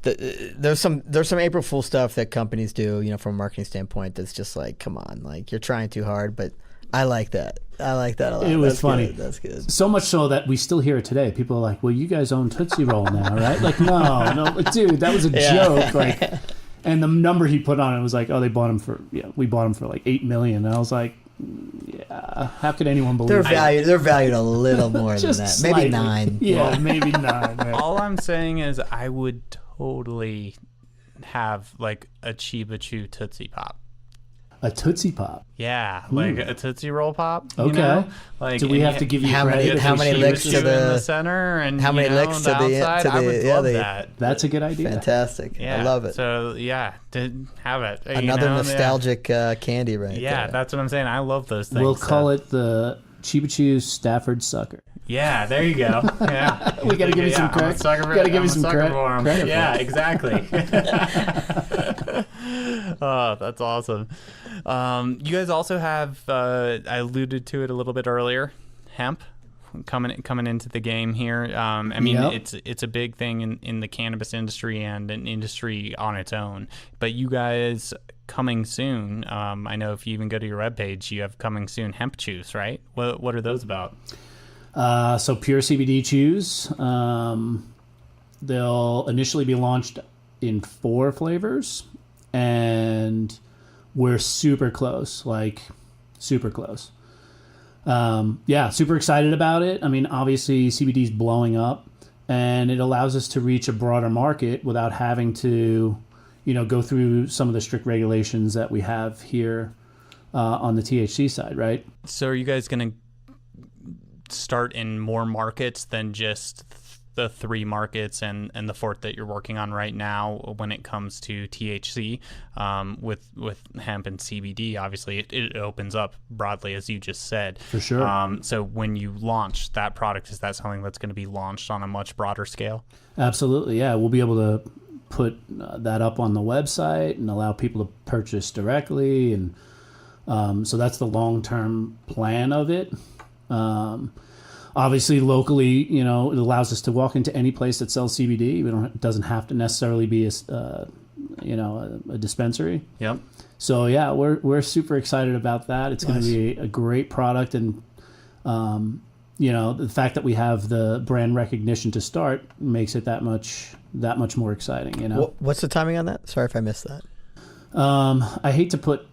there's some April Fool stuff that companies do, from a marketing standpoint. That's just like, come on, like you're trying too hard. But I like that. I like that a lot. It was funny. Good. That's good. So much so that we still hear it today. People are like, "Well, you guys own Tootsie Roll now, right?" Like, no, dude, that was a joke. Like. And the number he put on it was like, oh, we bought them for like $8 million. And I was like, yeah, how could anyone believe that? They're valued a little more than that. Slightly. Maybe 9. Yeah, maybe 9. Right. All I'm saying is I would totally have like a Cheeba Chew Tootsie Pop. A Tootsie Pop. Yeah, like a Tootsie Roll Pop. You Okay. know? Like, Do we have to give you credit? how many licks to in the the center and how many licks to the outside? I would love the that. That's a good idea. fantastic. Yeah, I love it. So yeah, to have it. Another nostalgic candy, right? Yeah, there. that's what I'm saying. I love those things. We'll call it the Cheeba Chews Stafford Sucker. Yeah, there you go. Yeah, We got to give you some credit. Got to give you some credit. Yeah, exactly. Oh, that's awesome. You guys also have, I alluded to it a little bit earlier, hemp coming into the game here. I mean, Yep. it's a big thing in the cannabis industry and an industry on its own. But you guys coming soon. I know if you even go to your webpage, you have coming soon hemp chews, right? What are those about? So pure CBD chews. They'll initially be launched in 4 flavors, and we're super close, like super close. Yeah, super excited about it. I mean, obviously CBD is blowing up, and it allows us to reach a broader market without having to, go through some of the strict regulations that we have here on the THC side, right? So are you guys going to start in more markets than just the 3 markets and the 4th that you're working on right now when it comes to THC? With hemp and CBD, obviously it opens up broadly, as you just said. For sure. So when you launch that product, is that something that's going to be launched on a much broader scale? Absolutely, yeah. We'll be able to put that up on the website and allow people to purchase directly, and so that's the long-term plan of it. Obviously, locally, it allows us to walk into any place that sells CBD. It doesn't have to necessarily be a dispensary. Yep. So yeah, we're super excited about that. It's going to be a great product, and the fact that we have the brand recognition to start makes it that much more exciting. What's the timing on that? Sorry if I missed that. I hate to put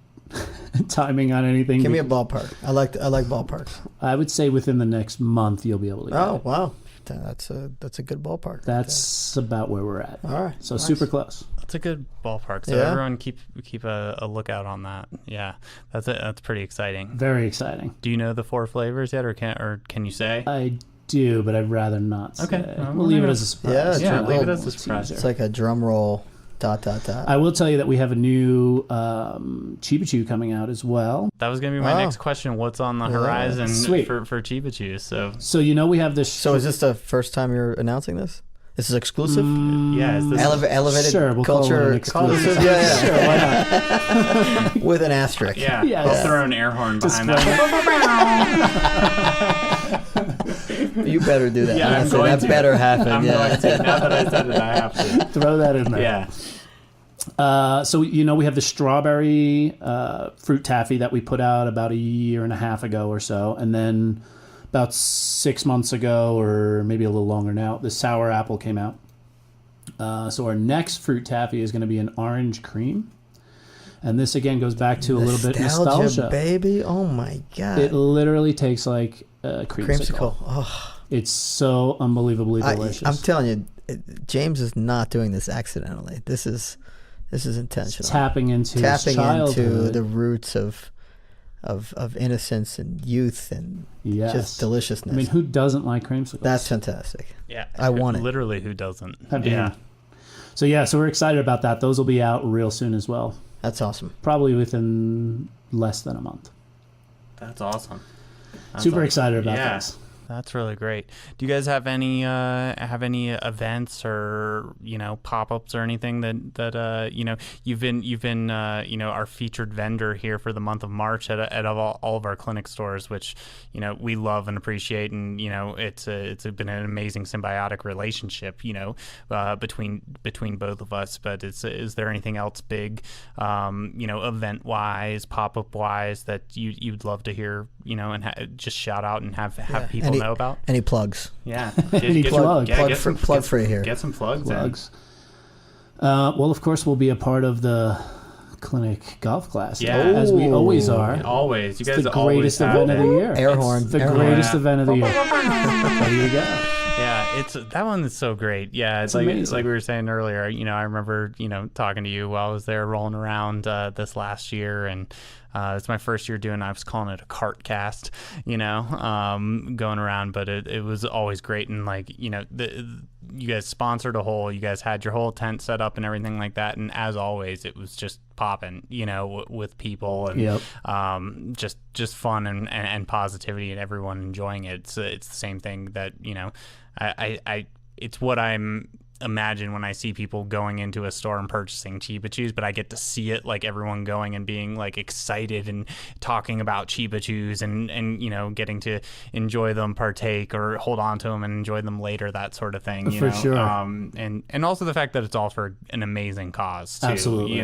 timing on anything. Give me a ballpark. I like ballparks. I would say within the next month you'll be able to get it. Wow, that's a good ballpark. That's about where we're at. All right, so nice. super close. That's a good ballpark. So everyone keep a lookout on that. Yeah, that's pretty exciting. Very exciting. Do you know the 4 flavors yet, or can you say? I do, but I'd rather not say. Okay. We'll leave it as a surprise. Yeah, leave it as a surprise. It's like a drum roll. ... I will tell you that we have a new Cheeba Chew coming out as well. That was going to be my next question. What's on the horizon Sweet. for Cheeba Chews? So we have this. So is this the first time you're announcing this? This is exclusive? Yeah. Is this Elevated sure, we'll culture call it an exclusive. Yeah. Sure, why not? With an asterisk. Yeah. Yes. I'll throw an air horn behind that. You better do that. Yeah, I'm Honestly, going that to. better happen. I'm yeah. going to. Now that I said it, I have to. Throw that in there. Yeah. So we have the strawberry fruit taffy that we put out about a year and a half ago or so, and then about 6 months ago, or maybe a little longer now, the sour apple came out. So our next fruit taffy is going to be an orange cream, and this again goes back to a little bit nostalgia, baby. Oh my god! It literally tastes like a creamsicle. Oh. It's so unbelievably delicious. I'm telling you, James is not doing this accidentally. This is intentional. Tapping into his childhood. the roots of innocence and youth and just deliciousness. I mean, who doesn't like creamsicles? That's fantastic. Yeah. I want it. Literally, who doesn't? Yeah. So we're excited about that. Those will be out real soon as well. That's awesome. Probably within less than a month. That's awesome. Super excited about this. That's really great. Do you guys have any events or pop-ups or anything that you've been our featured vendor here for the month of March at all of our clinic stores, which we love and appreciate, and it's been an amazing symbiotic relationship between both of us. But is there anything else big event wise, pop-up wise that you'd love to hear and just shout out and have people know about? Any plugs? Yeah. Any plugs? Plug free here. Get some plugs. Well, of course, we'll be a part of the clinic golf class. Yeah. As we always are. Always. You guys it's the always greatest event of the year. Air horn. The greatest event of the year. There you go. Yeah, it's that one is so great. Yeah, it's amazing. like we were saying earlier. I remember talking to you while I was there rolling around this last year, and it's my first year doing. I was calling it a cart cast, going around, but it was always great. And you guys sponsored a whole. You guys had your whole tent set up and everything like that. And as always, it was just popping, with people and just fun and positivity and everyone enjoying it. It's the same thing that I it's what I'm imagine when I see people going into a store and purchasing Cheeba Chews, but I get to see it, like everyone going and being like excited and talking about Cheeba Chews and getting to enjoy them, partake or hold on to them and enjoy them later, that sort of thing. For sure. And also the fact that it's all for an amazing cause too. Absolutely.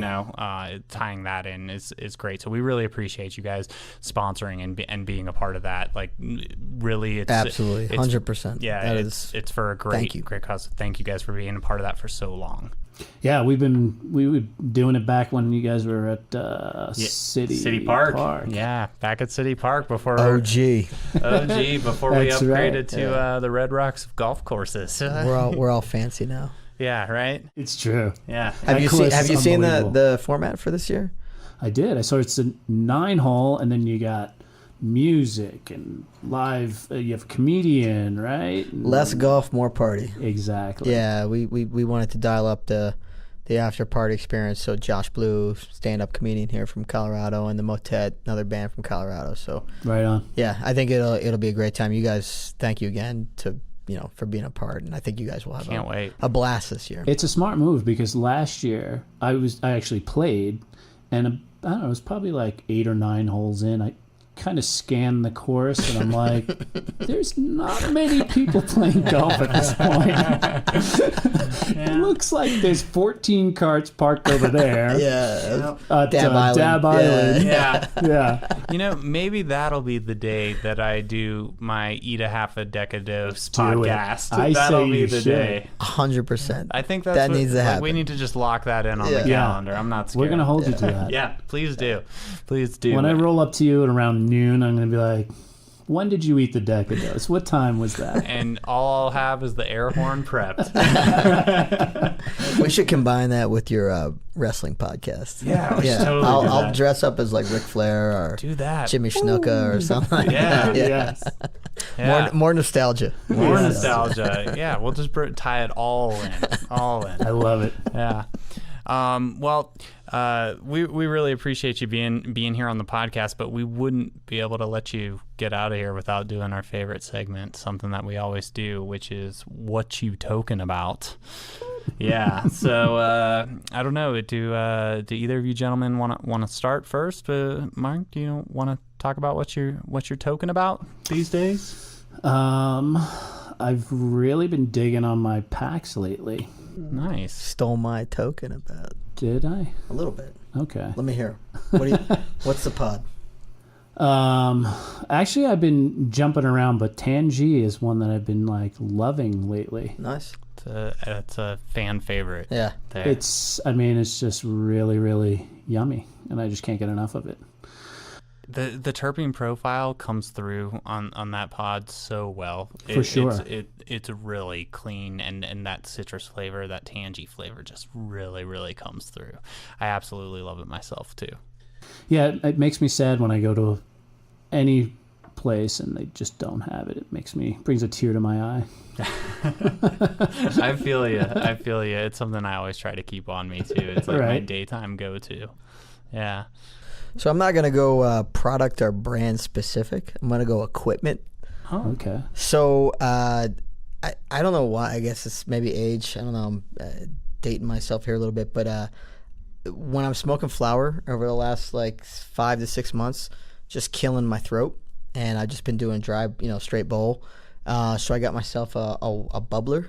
Tying that in is great. So we really appreciate you guys sponsoring and being a part of that. Like really, it's absolutely 100%. Yeah, it's for a great cause. Thank you guys for being a part of that for so long. Yeah, we were doing it back when you guys were at City Park. Yeah, back at City Park before OG before we That's upgraded right. to the Red Rocks golf courses. we're all fancy now. Yeah, right. It's true. Yeah. Have you seen unbelievable. the format for this year? I did. I saw it's a 9-hole, and then you got music and live. You have a comedian, right? Less golf, more party. Exactly. Yeah, we wanted to dial up the after party experience. So Josh Blue, stand-up comedian here from Colorado, and the Motet, another band from Colorado. So Right on. yeah, I think it'll be a great time. You guys, thank you again for being a part, and I think you guys will have a blast this year. It's a smart move because last year I actually played, and I don't know, it was probably like 8 or 9 holes in. I kind of scanned the course, and I'm like, there's not many people playing golf at this point. It looks like there's 14 carts parked over there. Yeah, At Dab Island. Yeah. Yeah. Maybe that'll be the day that I do my Eat a Half a Decadose Do it. podcast. I That'll say be you the should. day. 100%. I think that's that what, needs to happen. We need to just lock that in on the Yeah. calendar. I'm not scared. We're going to hold you to that. Yeah, please do. Please do. When I roll up to you at around noon, I'm going to be like, when did you eat the Decadose? What time was that? And all I'll have is the air horn prepped. We should combine that with your wrestling podcast. Yeah, we should totally do I'll that. dress up as like Ric Flair or Do that. Jimmy Snuka or something like Yeah. that. Yes. Yeah. More nostalgia. More nostalgia. Yeah, we'll just tie it all in. All in. I love it. Yeah. We really appreciate you being here on the podcast, but we wouldn't be able to let you get out of here without doing our favorite segment, something that we always do, which is what you token about. Yeah. So I don't know. Do either of you gentlemen want to start first? Mark, do you want to talk about what you're token about these days? I've really been digging on my packs lately. Nice. Stole my token about Did I? a little bit. Okay. Let me hear. What's the pod? Actually, I've been jumping around, but Tangy is one that I've been like loving lately. Nice. It's a fan favorite. Yeah. There. It's just really, really yummy, and I just can't get enough of it. The terpene profile comes through on that pod so well. For sure. It's really clean, and that citrus flavor, that tangy flavor just really, really comes through. I absolutely love it myself too. Yeah, it makes me sad when I go to any place and they just don't have it. It brings a tear to my eye. I feel you. It's something I always try to keep on me too. It's like my Right. daytime go-to. Yeah. So I'm not going to go product or brand specific. I'm going to go equipment. Oh, Okay. So I don't know why. I guess it's maybe age. I don't know. I'm dating myself here a little bit. But when I'm smoking flower over the last like 5 to 6 months, just killing my throat. And I've just been doing dry, straight bowl. So I got myself a bubbler.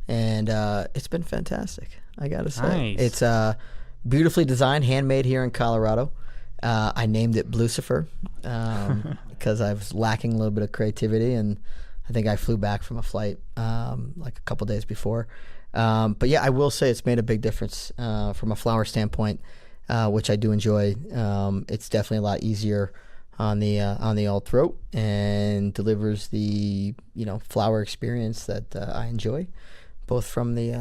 And it's been fantastic, I got to say. Nice. It's beautifully designed, handmade here in Colorado. I named it Blucifer because I was lacking a little bit of creativity, and I think I flew back from a flight like a couple days before. But yeah, I will say it's made a big difference from a flower standpoint, which I do enjoy. It's definitely a lot easier on the alt throat, and delivers the flower experience that I enjoy, both from the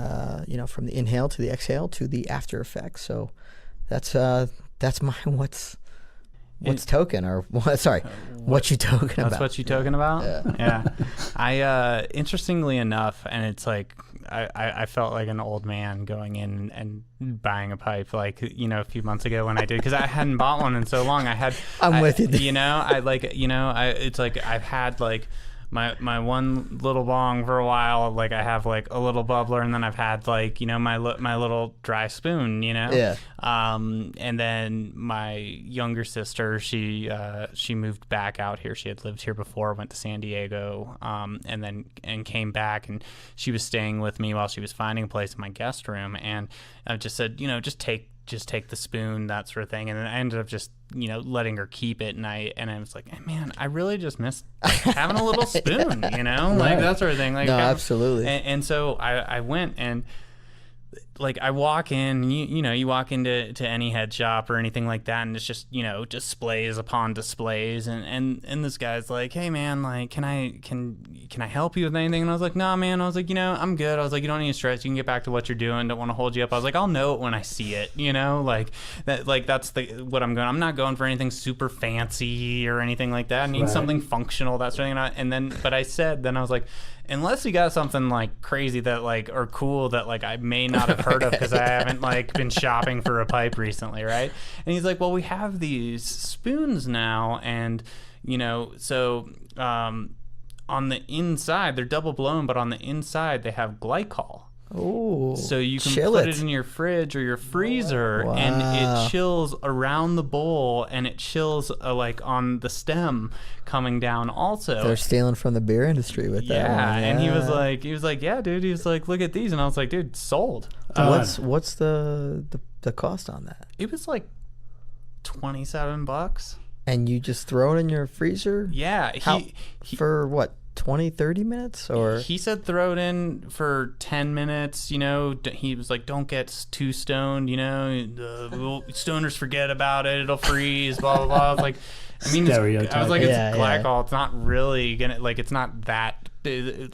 from the inhale to the exhale to the after effects. So that's my what's token, or sorry, what you token about. That's what you token about? Yeah. I interestingly enough, and it's like I felt like an old man going in and buying a pipe, like, a few months ago when I did, because I hadn't bought one in so long. I'm with you. It's like I've had like my one little bong for a while. Like I have like a little bubbler, and then I've had like my little dry spoon. Yeah. And then my younger sister, she moved back out here. She had lived here before, went to San Diego, and came back, and she was staying with me while she was finding a place in my guest room. And I just said, just take the spoon, that sort of thing. And then I ended up just, letting her keep it. And I was like, hey, man, I really just miss having a little spoon, like that sort of thing. Like, no, absolutely. And so I went, and like I walk in, you walk into any head shop or anything like that, and it's just displays upon displays, and this guy's like, hey man, like can I help you with anything? And I was like, nah man, I was like, I'm good. I was like, you don't need to stress, you can get back to what you're doing, don't want to hold you up. I was like, I'll know it when I see it, like that, like that's what I'm going. I'm not going for anything super fancy or anything like that. I need something functional, that sort of thing. But I was like, unless you got something like crazy that like or cool that like I may not have heard of because I haven't like been shopping for a pipe recently, right? And he's like, well, we have these spoons now, and so on the inside they're double blown, but on the inside they have glycol. Oh, so you can put it in your fridge or your freezer, and it chills around the bowl, and it chills like on the stem coming down also. They're stealing from the beer industry with that one. And he was like, yeah, dude. He was like, look at these, and I was like, dude, sold. What's the cost on that? It was like $27. And you just throw it in your freezer? Yeah. For what, 20, 30 minutes? Or he said throw it in for 10 minutes. He was like, don't get too stoned. Stoners forget about it. It'll freeze. Blah blah blah. I was like, I was like, it's glycol. Yeah. It's not really gonna it's not that.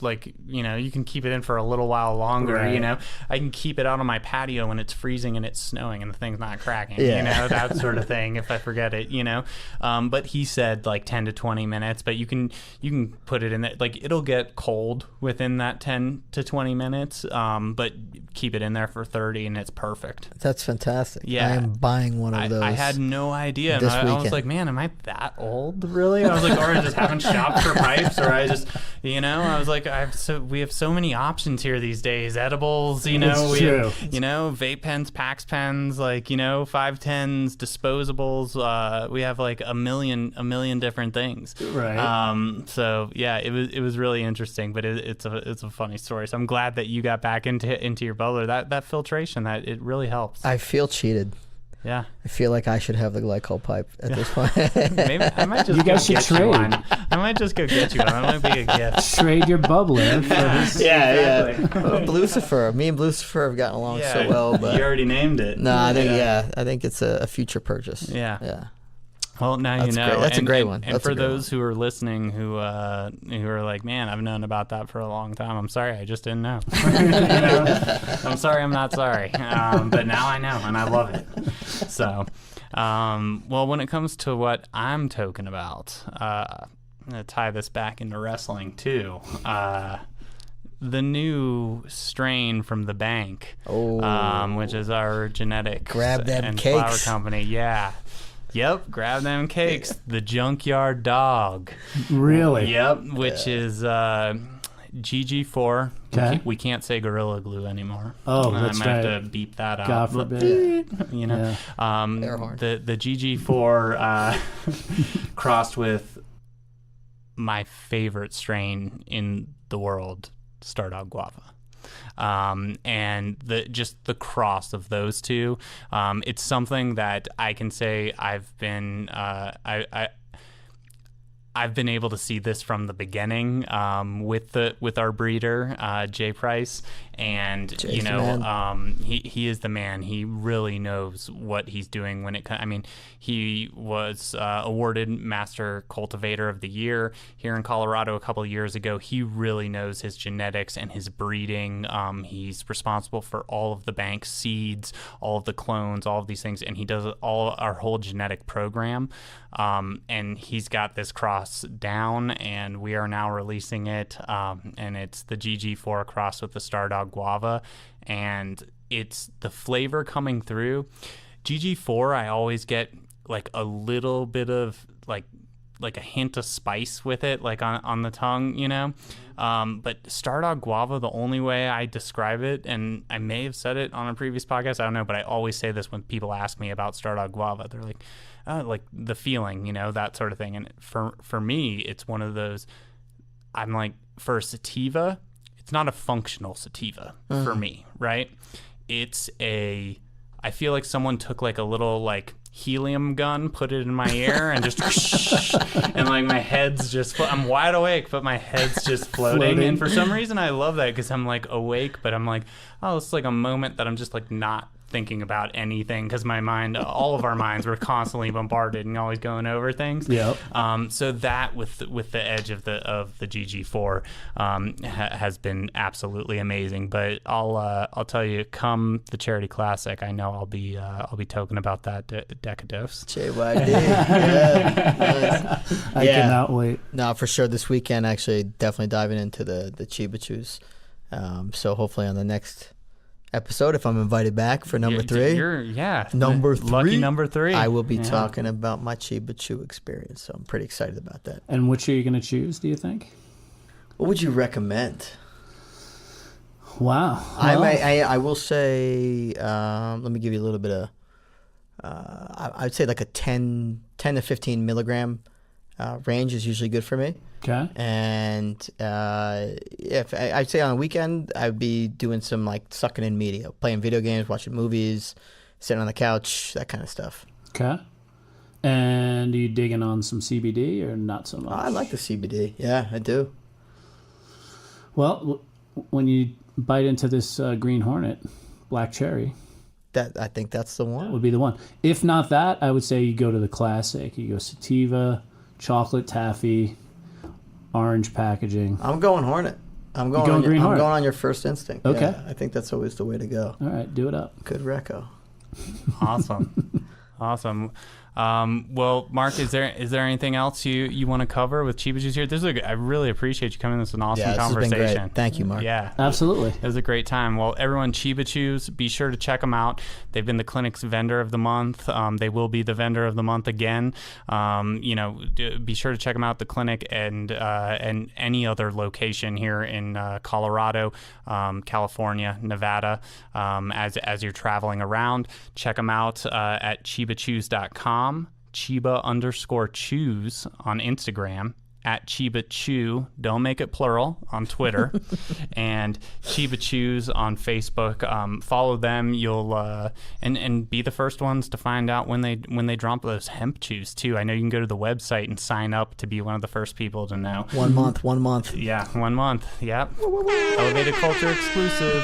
Like you can keep it in for a little while longer. Right. I can keep it out on my patio when it's freezing and it's snowing and the thing's not cracking. That sort of thing if I forget it. But he said like 10 to 20 minutes. But you can put it in there. Like it'll get cold within that 10 to 20 minutes. But keep it in there for 30 and it's perfect. That's fantastic. Yeah, I am buying one of those. I had no idea. This I was like, man, am I that old? Really? I was like, or I just haven't shopped for pipes, or I just I was like, we have so many options here these days. Edibles, we have, vape pens, Pax pens, like 510s, disposables. We have like a million different things. Right. So yeah, it was really interesting, but it's a funny story. So I'm glad that you got back into your bubbler. That filtration, that it really helps. I feel cheated. Yeah, I feel like I should have the glycol pipe at this point. Maybe I might just. You guys should trade. I might just go get you one. That might be a gift. Trade your bubbler for this. Yeah, exactly. Blucifer. Me and Blucifer have gotten along so well, but you already named it. No, I think it's a future purchase. Yeah. Well, now That's you know. Great. That's a great one. And for those who are listening who are like, man, I've known about that for a long time. I'm sorry, I just didn't know. I'm sorry, I'm not sorry. But now I know, and I love it. So, well, when it comes to what I'm talking about, I'm going to tie this back into wrestling too. The new strain from the bank, which is our genetics Grab them and cakes. flower company. Yeah. Yep, grab them cakes. The Junkyard Dog. Really? Yep, which is GG4. Okay. We can't say Gorilla Glue anymore. Oh, that's I might have to beep that out. God forbid. The GG4 crossed with my favorite strain in the world, Stardog Guava. And the cross of those two, it's something that I can say I've been able to see this from the beginning with our breeder Jay Price, and Jay's you the know, man. he is the man. He really knows what he's doing when it comes. I mean, he was awarded Master Cultivator of the Year here in Colorado a couple of years ago. He really knows his genetics and his breeding. He's responsible for all of the bank seeds, all of the clones, all of these things, and he does all our whole genetic program. And he's got this cross down, and we are now releasing it. And it's the GG4 cross with the Stardog Guava, and it's the flavor coming through. GG4, I always get like a little bit of like a hint of spice with it, like on the tongue, you know. But Stardog Guava, the only way I describe it, and I may have said it on a previous podcast, I don't know, but I always say this when people ask me about Stardog Guava. They're like the feeling, you know, that sort of thing. And for me, it's one of those, I'm like, for a sativa, it's not a functional sativa for me, right? I feel like someone took like a little like helium gun, put it in my ear, and just and like my head's just I'm wide awake, but my head's just floating. And for some reason I love that, because I'm like awake, but I'm like, oh, it's like a moment that I'm just like not thinking about anything, because my mind, all of our minds were constantly bombarded and always going over things. Yep. So that with the edge of the GG4 has been absolutely amazing. But I'll tell you, come the Charity Classic, I know I'll be talking about that Decadose. JYD. Yeah. Nice. I cannot wait. No, for sure. This weekend, actually, definitely diving into the Cheeba Chews. So hopefully on the next episode, if I'm invited back for number 3. Number 3. Lucky number 3. I will be talking about my Cheeba Chew experience, so I'm pretty excited about that. And which are you going to choose, do you think? What would you recommend? Wow. Well, I will say, let me give you a little bit of, I'd say like a 10 to 15 milligram range is usually good for me. Okay. And if I'd say on a weekend, I'd be doing some like sucking in media, playing video games, watching movies, sitting on the couch, that kind of stuff. Okay. And are you digging on some CBD or not so much? I like the CBD. Yeah, I do. Well, when you bite into this Green Hornet, Black Cherry, I think that's the one. that would be the one. If not that, I would say you go to the classic. You go sativa, chocolate taffy, orange packaging. I'm going Hornet. I'm going Green Hornet? I'm going on your first instinct. Okay. Yeah, I think that's always the way to go. All right, do it up. Good reco. Awesome. Well, Mark, is there anything else you want to cover with Cheeba Chews here? I really appreciate you coming. This is an awesome conversation. This has been great. Thank you, Mark. Yeah, Absolutely. it was a great time. Well, everyone, Cheeba Chews, be sure to check them out. They've been the clinic's vendor of the month. They will be the vendor of the month again. Be sure to check them out, the clinic and any other location here in Colorado, California, Nevada. As you're traveling around, check them out at CheebaChews.com. Cheeba_Chews on Instagram, at Cheeba Chew, don't make it plural, on Twitter, and Cheeba Chews on Facebook. Follow them. You'll and be the first ones to find out when they drop those hemp chews too. I know you can go to the website and sign up to be one of the first people to know. 1 month. 1 month. Yeah, 1 month. Yep. Elevated Culture exclusive.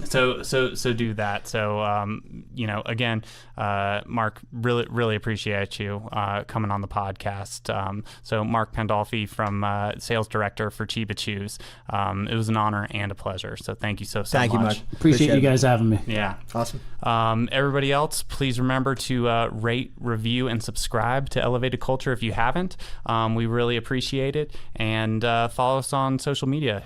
So do that. So again, Mark, really appreciate you coming on the podcast. So Marc Pandolfi, from sales director for Cheeba Chews. It was an honor and a pleasure. So thank you so much. Thank you, Mark. Appreciate you guys having me. Yeah. Awesome. Everybody else, please remember to rate, review, and subscribe to Elevated Culture if you haven't. We really appreciate it. And follow us on social media.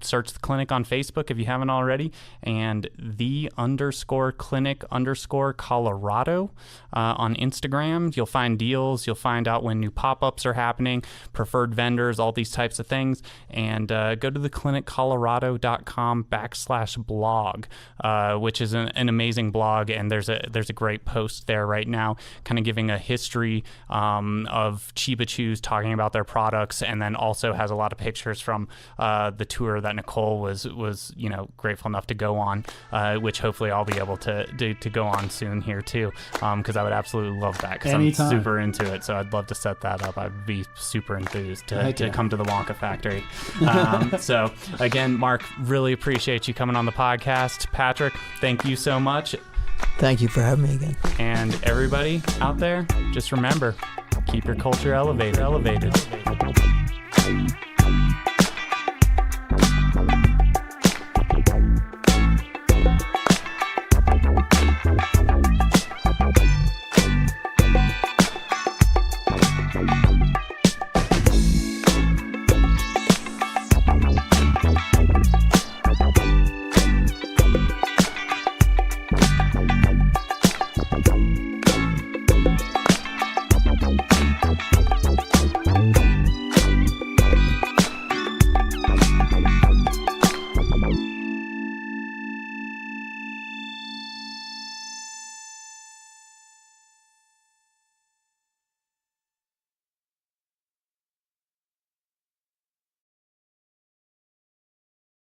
Search the clinic on Facebook if you haven't already, and _clinic_Colorado on Instagram. You'll find deals. You'll find out when new pop-ups are happening, preferred vendors, all these types of things. And go to thecliniccolorado.com/blog, which is an amazing blog. And there's a great post there right now, kind of giving a history of Cheeba Chews, talking about their products, and then also has a lot of pictures from the tour that Nicole was grateful enough to go on, which hopefully I'll be able to go on soon here too, because I would absolutely love that, because I'm super into it. So I'd love to set that up. I'd be be super enthused to Heck yeah. come to the Wonka factory. So again, Mark, really appreciate you coming on the podcast. Patrick, thank you so much. Thank you for having me again. And everybody out there, just remember, keep your culture elevated.